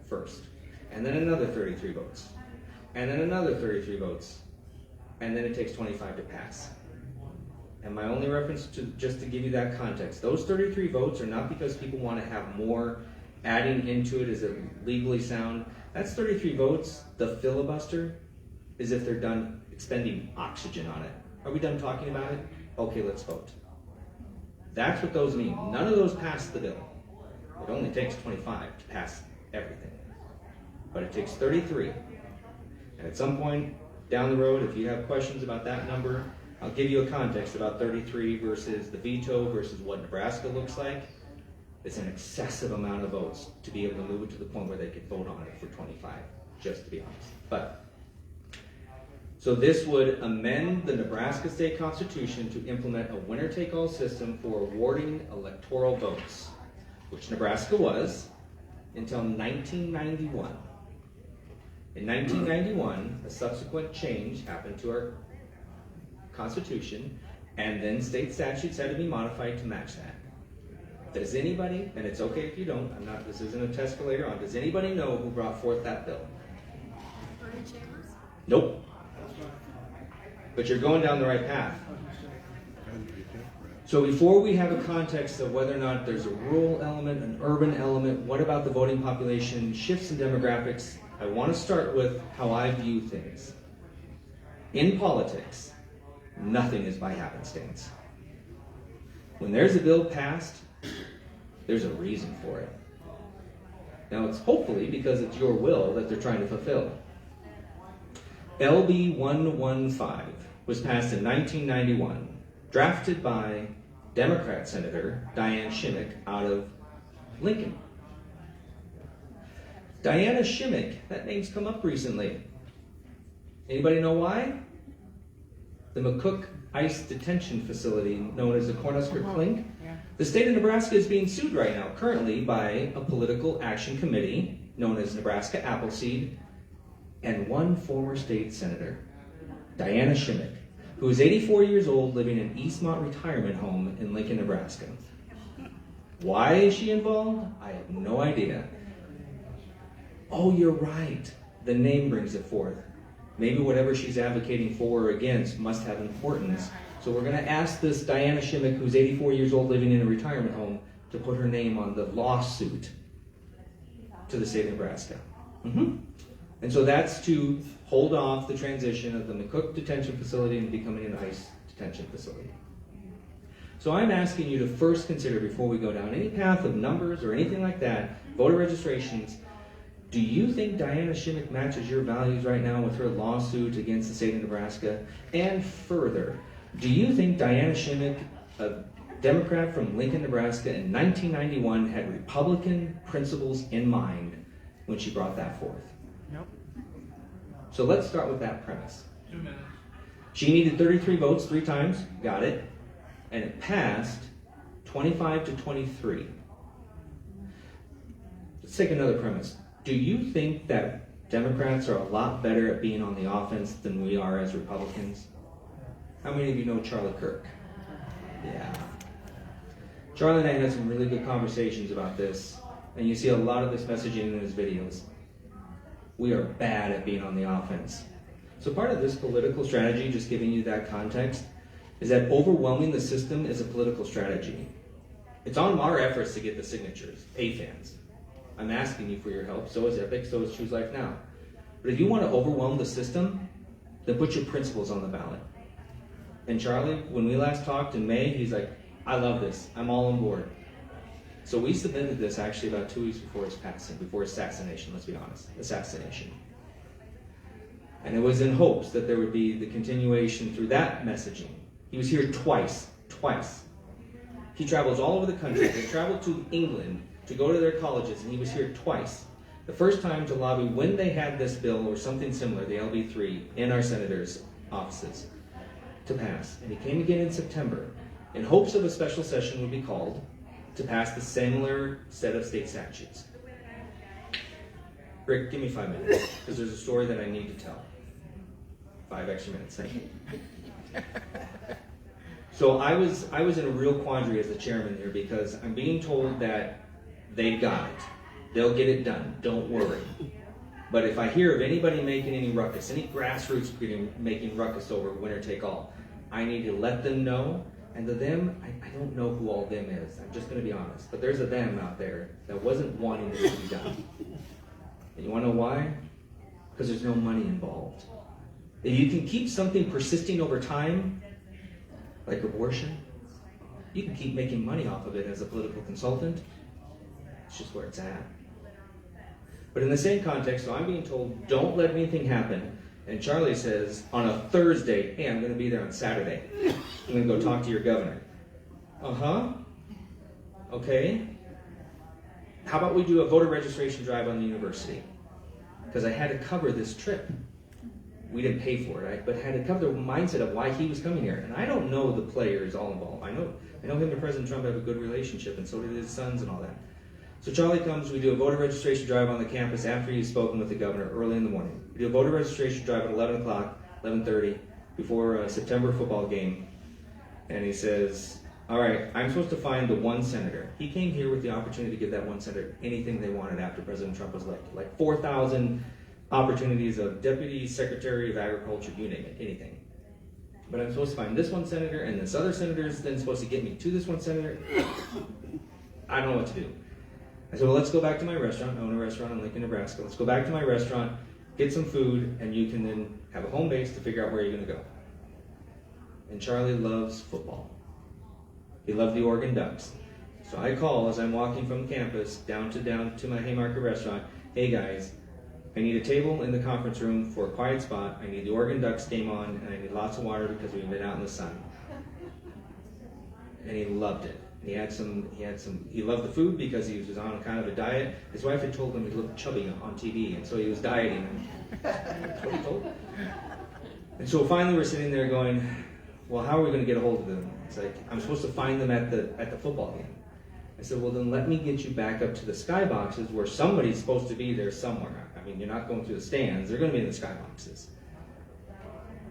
first. and then another 33 votes, and then another 33 votes, and then it takes 25 to pass. And my only reference to, just to give you that context, those 33 votes are not because people want to have more adding into it as a legally sound. That's 33 votes. The filibuster is if they're done expending oxygen on it. Are we done talking about it? Okay, let's vote. That's what those mean. None of those pass the bill. It only takes 25 to pass everything. But it takes 33. And at some point down the road, if you have questions about that number, I'll give you a context about 33 versus the veto versus what Nebraska looks like. It's an excessive amount of votes to be able to move it to the point where they could vote on it for 25, just to be honest. So this would amend the Nebraska state constitution to implement a winner-take-all system for awarding electoral votes, which Nebraska was until 1991. In 1991, a subsequent change happened to our constitution, and then state statutes had to be modified to match that. Does anybody, and it's okay if you don't, this isn't a test for later on, does anybody know who brought forth that bill? Nope. But you're going down the right path. So before we have a context of whether or not there's a rural element, an urban element, what about the voting population, shifts in demographics, I want to start with how I view things. In politics, nothing is by happenstance. When there's a bill passed, there's a reason for it. Now it's hopefully because it's your will that they're trying to fulfill. LB 115 was passed in 1991, drafted by Democrat Senator Diana Shimmick out of Lincoln. Diana Shimmick, that name's come up recently. Anybody know why? The McCook Ice Detention Facility, known as the Cornhusker Clink. The state of Nebraska is being sued right now, currently by a political action committee known as Nebraska Appleseed, and one former state senator, Diana Shimmick, who is 84 years old, living in Eastmont Retirement Home in Lincoln, Nebraska. Why is she involved? I have no idea. Oh, you're right. The name brings it forth. Maybe whatever she's advocating for or against must have importance. So we're going to ask this Diana Shimmick, who's 84 years old, living in a retirement home, to put her name on the lawsuit to the state of Nebraska. And so that's to hold off the transition of the McCook Detention Facility and becoming an ICE detention facility. So I'm asking you to first consider, before we go down any path of numbers or anything like that, voter registrations. Do you think Diana Shimmick matches your values right now with her lawsuit against the state of Nebraska? And further, do you think Diana Shimmick, a Democrat from Lincoln, Nebraska in 1991, had Republican principles in mind when she brought that forth? Nope. So let's start with that premise. 2 minutes. She needed 33 votes 3 times, got it, and it passed 25 to 23. Let's take another premise. Do you think that Democrats are a lot better at being on the offense than we are as Republicans? How many of you know Charlie Kirk? Yeah. Charlie and I had some really good conversations about this, and you see a lot of this messaging in his videos. We are bad at being on the offense. So part of this political strategy, just giving you that context, is that overwhelming the system is a political strategy. It's on our efforts to get the signatures, AFANs. I'm asking you for your help, so is Epic, so is Choose Life Now. But if you want to overwhelm the system, then put your principles on the ballot. And Charlie, when we last talked in May, he's like, I love this, I'm all on board. So we submitted this actually about 2 weeks before his passing, before his assassination, let's be honest, assassination. And it was in hopes that there would be the continuation through that messaging. He was here twice. He travels all over the country. He traveled to England to go to their colleges, and he was here twice. The first time to lobby when they had this bill or something similar, the LB3, in our senators' offices to pass. And he came again in September in hopes of a special session would be called to pass the similar set of state statutes. Rick, give me 5 minutes, because there's a story that I need to tell. 5 extra minutes, thank you. So I was in a real quandary as the chairman here, because I'm being told that they got it. They'll get it done, don't worry. But if I hear of anybody making any ruckus, any grassroots making ruckus over winner take all, I need to let them know. And the them, I don't know who all them is. I'm just going to be honest. But there's a them out there that wasn't wanting this to be done. And you want to know why? Because there's no money involved. If you can keep something persisting over time, like abortion, you can keep making money off of it as a political consultant. It's just where it's at. But in the same context, so I'm being told, don't let anything happen. And Charlie says, on a Thursday, hey, I'm going to be there on Saturday. I'm going to go talk to your governor. Uh-huh. Okay. How about we do a voter registration drive on the university? Because I had to cover this trip. We didn't pay for it, but had to cover the mindset of why he was coming here. And I don't know the players all involved. I know him and President Trump have a good relationship, and so did his sons and all that. So Charlie comes, we do a voter registration drive on the campus after he's spoken with the governor early in the morning. We do a voter registration drive at 11 o'clock, 11:30, before a September football game. And he says, all right, I'm supposed to find the one senator. He came here with the opportunity to give that one senator anything they wanted after President Trump was elected. Like 4,000 opportunities of Deputy Secretary of Agriculture, you name it, anything. But I'm supposed to find this one senator, and this other senator is then supposed to get me to this one senator. I don't know what to do. I said, well, let's go back to my restaurant. I own a restaurant in Lincoln, Nebraska. Let's go back to my restaurant, get some food, and you can then have a home base to figure out where you're going to go. And Charlie loves football. He loved the Oregon Ducks. So I call as I'm walking from campus down to my Haymarket restaurant. Hey guys, I need a table in the conference room for a quiet spot. I need the Oregon Ducks game on, and I need lots of water because we've been out in the sun. And he loved it. He loved the food because he was on kind of a diet. His wife had told him he looked chubby on TV, and so he was dieting. That's what he told him. And so finally we're sitting there going, well, how are we going to get a hold of them? It's like, I'm supposed to find them at the football game. I said, well, then let me get you back up to the skyboxes where somebody's supposed to be there somewhere. I mean, you're not going through the stands. They're going to be in the skyboxes.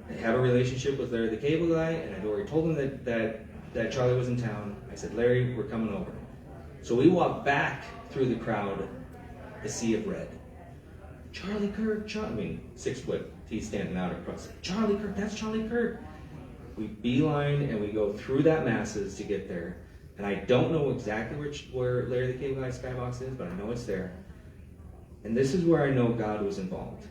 I have a relationship with Larry the cable guy, and I'd already told him that Charlie was in town. I said, Larry, we're coming over. So we walked back through the crowd, a sea of red. Charlie Kirk, 6 foot, he's standing out across. Charlie Kirk, that's Charlie Kirk. We beeline and we go through that masses to get there. And I don't know exactly where Larry the cable guy's skybox is, but I know it's there. And this is where I know God was involved.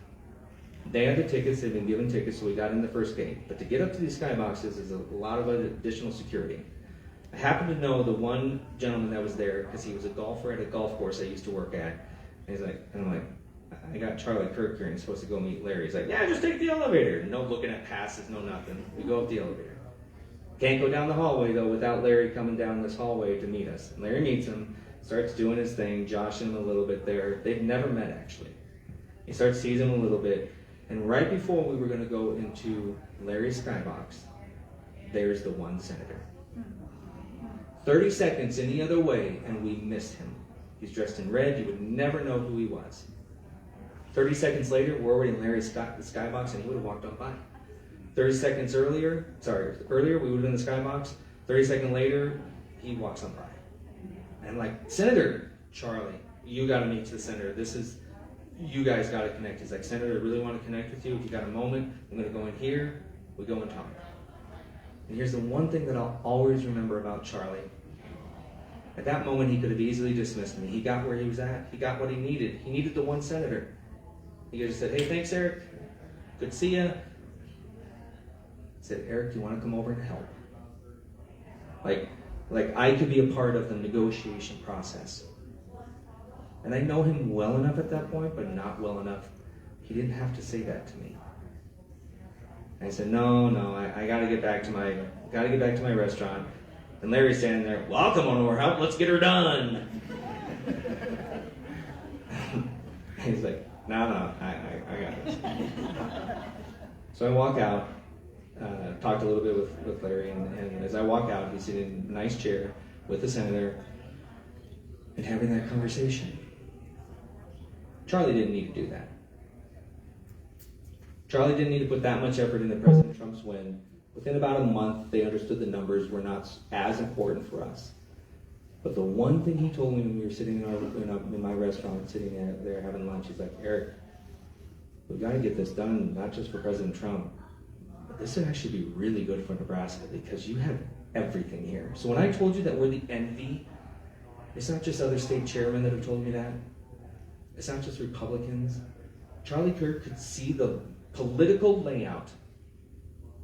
They had the tickets, they'd been given tickets, so we got in the first gate. But to get up to these skyboxes is a lot of additional security. I happen to know the one gentleman that was there because he was a golfer at a golf course I used to work at. And I'm like, I got Charlie Kirk here and he's supposed to go meet Larry. He's like, yeah, just take the elevator. No looking at passes, no nothing. We go up the elevator. Can't go down the hallway though without Larry coming down this hallway to meet us. And Larry meets him, starts doing his thing, joshing him a little bit there. They've never met actually. He starts teasing him a little bit. And right before we were going to go into Larry's skybox, there's the one senator. 30 seconds any other way, and we missed him. He's dressed in red. You would never know who he was. 30 seconds later, we're already in Larry's skybox, and he would have walked on by. 30 seconds earlier, we would have been in the skybox. 30 seconds later, he walks on by. And I'm like, Senator, Charlie, you got to meet to the senator. You guys got to connect. He's like, Senator, I really want to connect with you. If you got a moment, I'm going to go in here. We go and talk. And here's the one thing that I'll always remember about Charlie. At that moment, he could have easily dismissed me. He got where he was at. He got what he needed. He needed the one senator. He just said, hey, thanks, Eric. Good to see you. He said, Eric, do you want to come over and help? Like I could be a part of the negotiation process. And I know him well enough at that point, but not well enough. He didn't have to say that to me. And I said, no, I got to get back to my restaurant. And Larry's standing there, well, I'll come on over, help, let's get her done. He's like, no, I got this. So I walk out, talked a little bit with Larry, and as I walk out, he's sitting in a nice chair with the senator and having that conversation. Charlie didn't need to do that. Charlie didn't need to put that much effort into President Trump's win. Within about a month, they understood the numbers were not as important for us. But the one thing he told me when we were sitting in my restaurant, sitting there having lunch, he's like, Eric, We've got to get this done, not just for President Trump, but this would actually be really good for Nebraska because you have everything here. So when I told you that we're the envy, it's not just other state chairmen that have told me that. It's not just Republicans. Charlie Kirk could see the political layout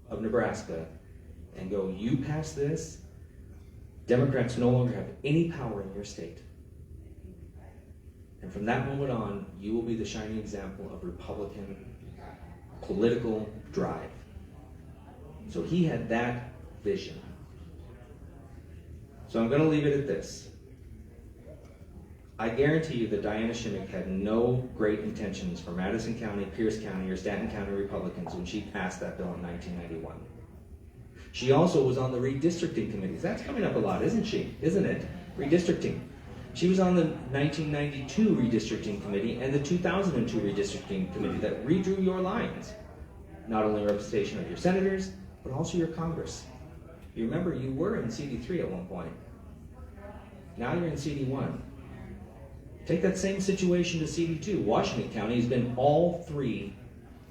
of Nebraska and go, you pass this, Democrats no longer have any power in your state. And from that moment on, you will be the shining example of Republican political drive. So he had that vision. So I'm going to leave it at this. I guarantee you that Diana Shimmick had no great intentions for Madison County, Pierce County, or Stanton County Republicans when she passed that bill in 1991. She also was on the redistricting committees. That's coming up a lot, isn't she? Isn't it? Redistricting. She was on the 1992 redistricting committee and the 2002 redistricting committee that redrew your lines. Not only representation of your senators, but also your Congress. You remember you were in CD3 at one point. Now you're in CD1. Take that same situation to CD2. Washington County has been all 3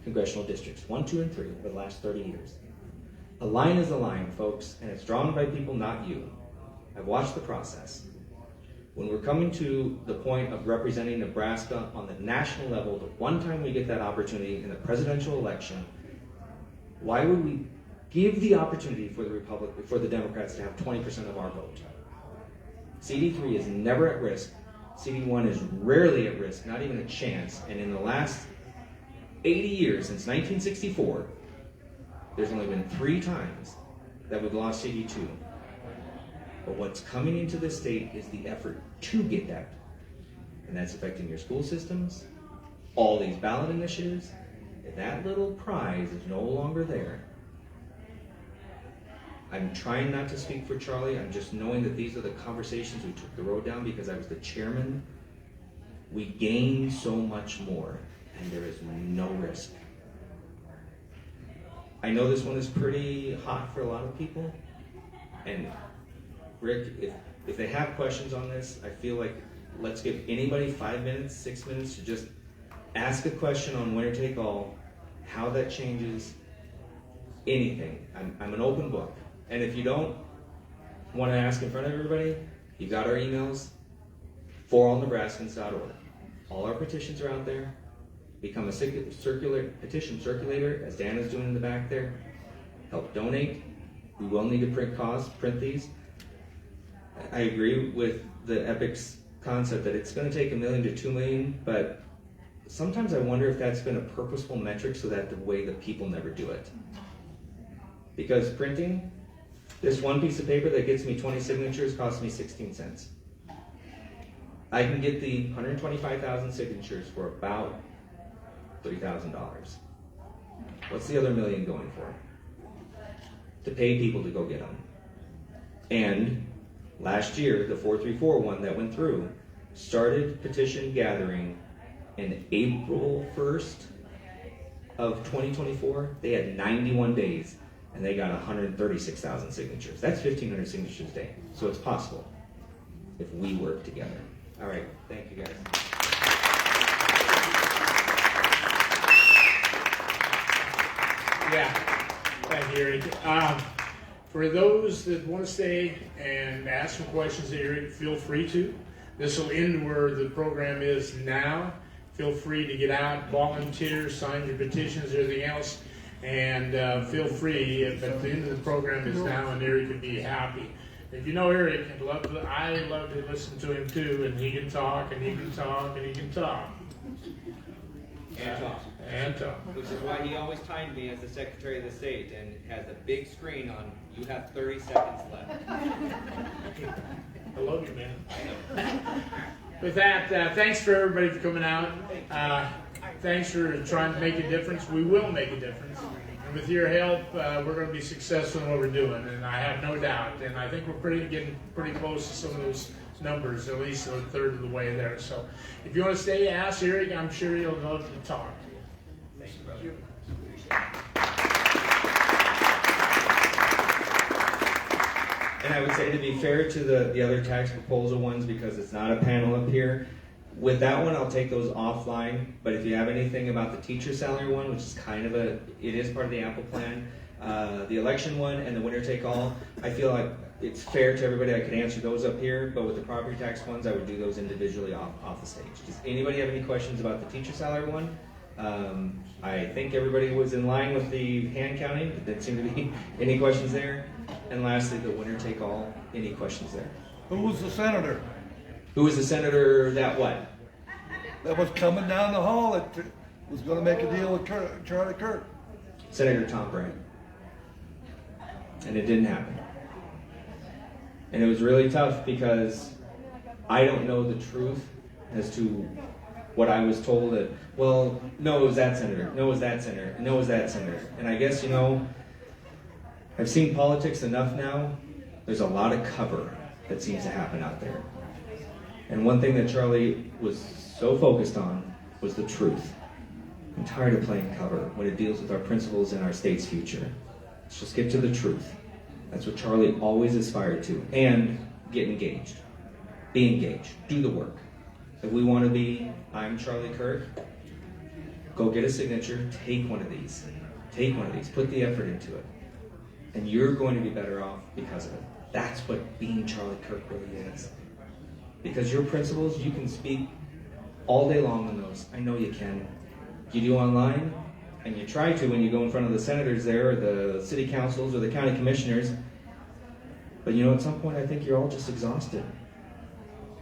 congressional districts, 1, 2, and 3 over the last 30 years. A line is a line, folks, and it's drawn by people, not you. I've watched the process. When we're coming to the point of representing Nebraska on the national level, the one time we get that opportunity in the presidential election, why would we give the opportunity for the Democrats to have 20% of our vote? CD3 is never at risk. CD1 is rarely at risk, not even a chance. And in the last 80 years, since 1964, there's only been 3 times that we've lost CD2. But what's coming into this state is the effort to get that. And that's affecting your school systems, all these ballot initiatives. If that little prize is no longer there, I'm trying not to speak for Charlie. I'm just knowing that these are the conversations we took the road down because I was the chairman. We gain so much more, and there is no risk. I know this one is pretty hot for a lot of people, and Rick, if they have questions on this, I feel like let's give anybody 5 minutes, 6 minutes to just ask a question on winner take all, how that changes anything. I'm an open book. And if you don't want to ask in front of everybody, you got our emails, forallnebraskans.org. All our petitions are out there. Become a petition circulator, as Dan is doing in the back there. Help donate. We will need to print these. I agree with the EPIC's concept that it's going to take $1 million to $2 million, but sometimes I wonder if that's been a purposeful metric so that the way the people never do it. Because printing, this one piece of paper that gets me 20 signatures costs me 16 cents. I can get the 125,000 signatures for about $3,000. What's the other $1 million going for? To pay people to go get them. And last year, the 434 one that went through started petition gathering in April 1st of 2024. They had 91 days and they got 136,000 signatures. That's 1,500 signatures a day. So it's possible if we work together. All right, thank you guys. Yeah, thank you, Eric. For those that want to stay and ask some questions, Eric, feel free to. This will end where the program is now. Feel free to get out, volunteer, sign your petitions, everything else, and feel free. If at the end of the program is now, and Eric would be happy. If you know Eric, I love to listen to him too, and he can talk, and he can talk, and he can talk. And talk. Which is why he always timed me as the Secretary of the State and has a big screen on, you have 30 seconds left. I love you, man. I know. With that, thanks for everybody for coming out. Thanks for trying to make a difference. We will make a difference. And with your help, we're going to be successful in what we're doing, and I have no doubt. And I think we're getting pretty close to some of those numbers, at least a third of the way there. So if you want to stay, ask Eric. I'm sure he'll love to talk. Thank you, brother. And I would say, to be fair to the other tax proposal ones, because it's not a panel up here, With that one, I'll take those offline, but if you have anything about the teacher salary one, which is kind of it is part of the Apple plan, the election one and the winner take all, I feel like it's fair to everybody. I could answer those up here, but with the property tax ones, I would do those individually off the stage. Does anybody have any questions about the teacher salary one? I think everybody was in line with the hand counting. There didn't seem to be any questions there. And lastly, the winner take all. Any questions there? Who was the senator Who was the senator that what? that was coming down the hall that was going to make a deal with Charlie Kirk? Senator Tom Brand. And it didn't happen. And it was really tough because I don't know the truth as to what I was told that, well, no, it was that senator, no, it was that senator, no, it was that senator. And I guess, I've seen politics enough now. There's a lot of cover that seems to happen out there. And one thing that Charlie was so focused on was the truth. I'm tired of playing cover when it deals with our principles and our state's future. Let's just get to the truth. That's what Charlie always aspired to. And get engaged. Be engaged. Do the work. If we want to be, I'm Charlie Kirk, go get a signature, take one of these. Take one of these. Put the effort into it. And you're going to be better off because of it. That's what being Charlie Kirk really is. Because your principles, you can speak all day long on those. I know you can. You do online, and you try to when you go in front of the senators there, or the city councils, or the county commissioners. But at some point I think you're all just exhausted.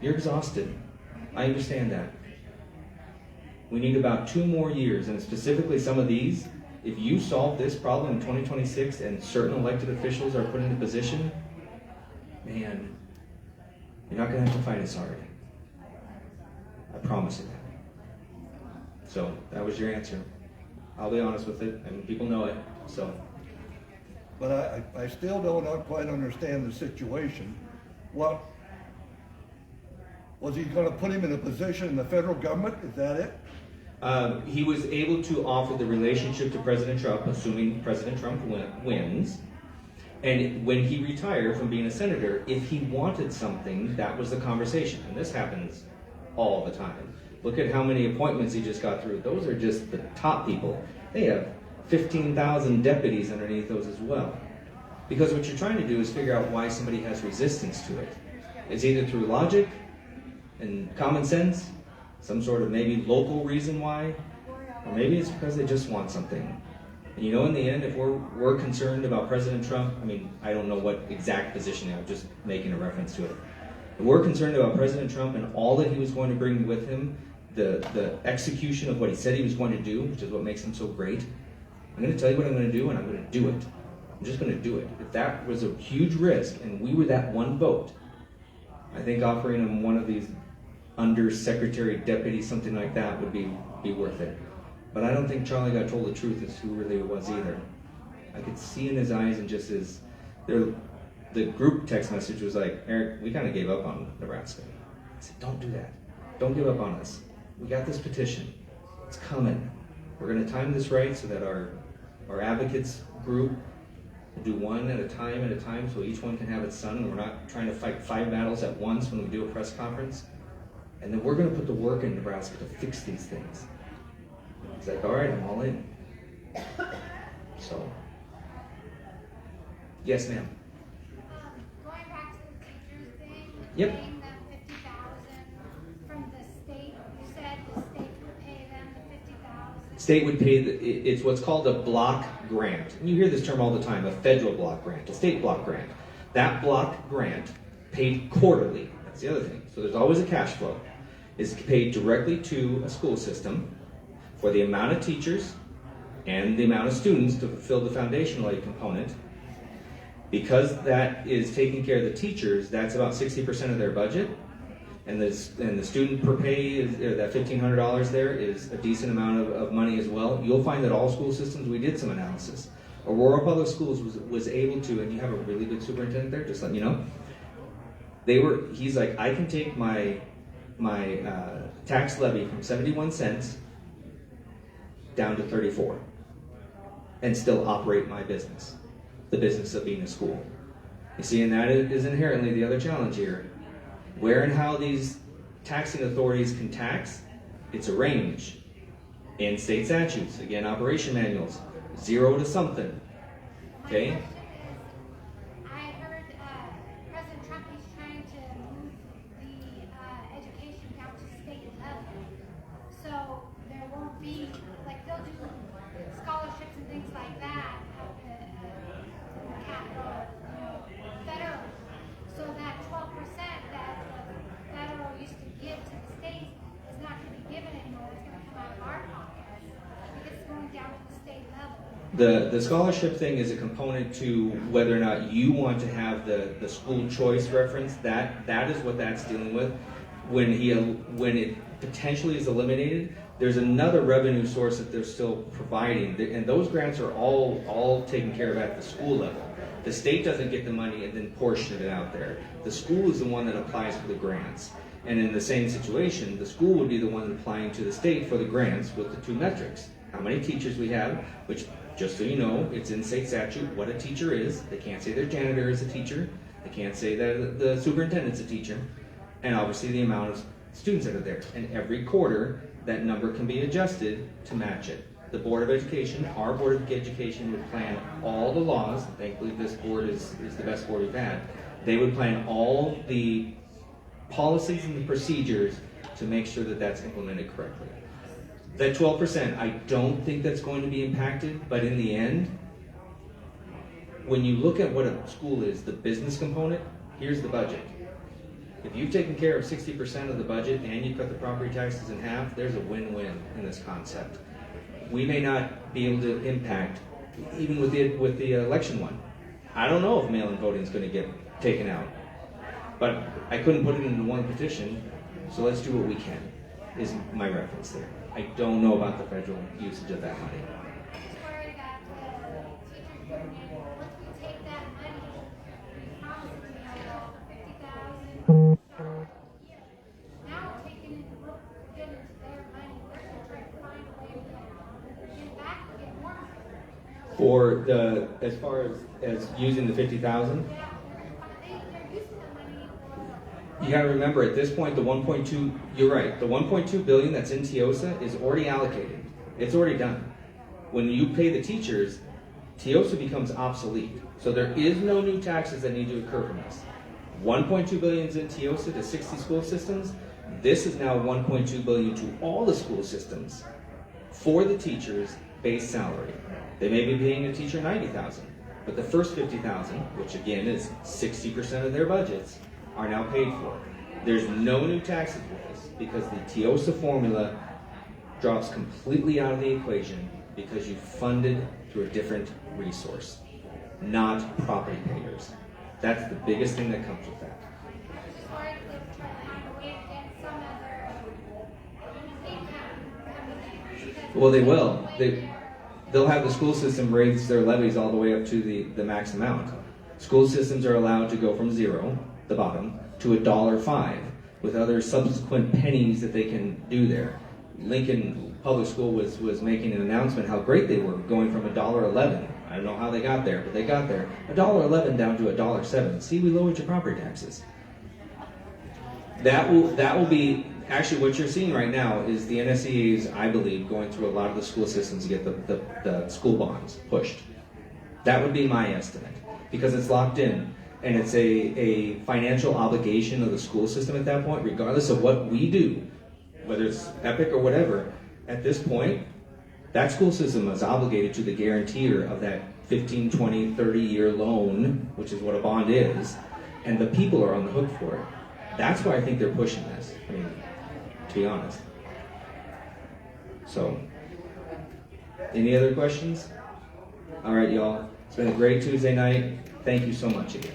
You're exhausted. I understand that. We need about 2 more years, and specifically some of these, if you solve this problem in 2026 and certain elected officials are put into position, man, you're not going to have to fight as hard. I promise you that. So that was your answer. I'll be honest with it, and people know it. So, But I still don't quite understand the situation. What was he going to put him in a position in the federal government? Is that it? he was able to offer the relationship to President Trump, assuming President Trump wins. And when he retired from being a senator, if he wanted something, that was the conversation. And this happens all the time. Look at how many appointments he just got through. Those are just the top people. They have 15,000 deputies underneath those as well. Because what you're trying to do is figure out why somebody has resistance to it. It's either through logic and common sense, some sort of maybe local reason why, or maybe it's because they just want something. And in the end, if we're concerned about President Trump, I don't know what exact position, I'm just making a reference to it. If we're concerned about President Trump and all that he was going to bring with him, the execution of what he said he was going to do, which is what makes him so great, I'm going to tell you what I'm going to do, and I'm going to do it. I'm just going to do it. If that was a huge risk, and we were that one vote, I think offering him one of these undersecretary deputies, something like that, would be worth it. But I don't think Charlie got told the truth as to who really it was either. I could see in his eyes and just the group text message was like, Eric, we kind of gave up on Nebraska. I said, don't do that. Don't give up on us. We got this petition. It's coming. We're going to time this right so that our advocates group will do one at a time so each one can have its son, and we're not trying to fight 5 battles at once when we do a press conference. And then we're going to put the work in Nebraska to fix these things. He's like, all right, I'm all in. So, yes, ma'am. Going back to the teachers thing, Yep. paying them $50,000 from the state. You said the state would pay them the $50,000. State would pay, it's what's called a block grant. And you hear this term all the time, a federal block grant, a state block grant. That block grant, paid quarterly, that's the other thing. So there's always a cash flow, is paid directly to a school system for the amount of teachers and the amount of students to fulfill the foundational aid component. Because that is taking care of the teachers, that's about 60% of their budget. And the student per pay, that $1,500 there, is a decent amount of money as well. You'll find that all school systems, we did some analysis. Aurora Public Schools was able to, and you have a really good superintendent there, just letting you know. He's like, I can take my tax levy from 71 cents down to 34 and still operate my business, the business of being a school. You see, and that is inherently the other challenge here. Where and how these taxing authorities can tax, it's a range. In state statutes, again, operation manuals, 0 to something. Okay? I heard President Trump is trying to move the education down to state level. So there won't be, like, they'll do scholarships and things like that at the capital, federal. So that 12% that the federal used to give to the states is not going to be given anymore. It's going to come out of our pockets because it's going down to the state level. The scholarship thing is a component to whether or not you want to have the school choice reference. That is what that's dealing with. When it potentially is eliminated, there's another revenue source that they're still providing, and those grants are all taken care of at the school level. The state doesn't get the money and then portion it out there. The school is the one that applies for the grants. And in the same situation, the school would be the one applying to the state for the grants with the 2 metrics. How many teachers we have, which, just so you know, it's in state statute what a teacher is. They can't say their janitor is a teacher. They can't say that the superintendent's a teacher. And obviously the amount of students that are there. And every quarter, that number can be adjusted to match it. The Board of Education, our Board of Education, would plan all the laws. Thankfully, this board is the best board we've had. They would plan all the policies and the procedures to make sure that that's implemented correctly. That 12%, I don't think that's going to be impacted, but in the end, when you look at what a school is, the business component, here's the budget. If you've taken care of 60% of the budget and you cut the property taxes in half, there's a win-win in this concept. We may not be able to impact, even with the election one. I don't know if mail-in voting is going to get taken out, but I couldn't put it into one petition, so let's do what we can, is my reference there. I don't know about the federal usage of that money. I'm just worried that the teachers union, once we take that money, we promised it to be all $50,000. Now we're taking it, we're getting into their money. We're going to try to find a way to get back and get more. For the, as far as using the 50,000, Yeah, they're using the money for. you got to remember at this point the 1.2. You're right. The 1.2 billion that's in TIOSA is already allocated. It's already done. When you pay the teachers, TIOSA becomes obsolete. So there is no new taxes that need to occur from this. 1.2 billion is in TIOSA to 60 school systems. This is now 1.2 billion to all the school systems for the teachers' base salary. They may be paying a teacher 90,000, but the first 50,000, which again is 60% of their budgets, are now paid for. There's no new taxes with this because the TIOSA formula drops completely out of the equation because you fund it through a different resource, not property payers. That's the biggest thing that comes with that. I'm just worried that they're trying to find a way to get some other income coming in. Well, they will. They'll have the school system raise their levies all the way up to the max amount. School systems are allowed to go from 0, the bottom, to $1.05, with other subsequent pennies that they can do there. Lincoln Public School was making an announcement how great they were, going from $1.11. I don't know how they got there, but they got there. $1.11 down to $1.07. See, we lowered your property taxes. That will be, actually what you're seeing right now is the NSEA's, I believe, going through a lot of the school systems to get the school bonds pushed. That would be my estimate, because it's locked in. And it's a financial obligation of the school system at that point, regardless of what we do, whether it's EPIC or whatever. At this point, that school system is obligated to the guarantor of that 15, 20, 30-year loan, which is what a bond is, and the people are on the hook for it. That's why I think they're pushing this, I mean, to be honest. So, any other questions? All right, y'all. It's been a great Tuesday night. Thank you so much again.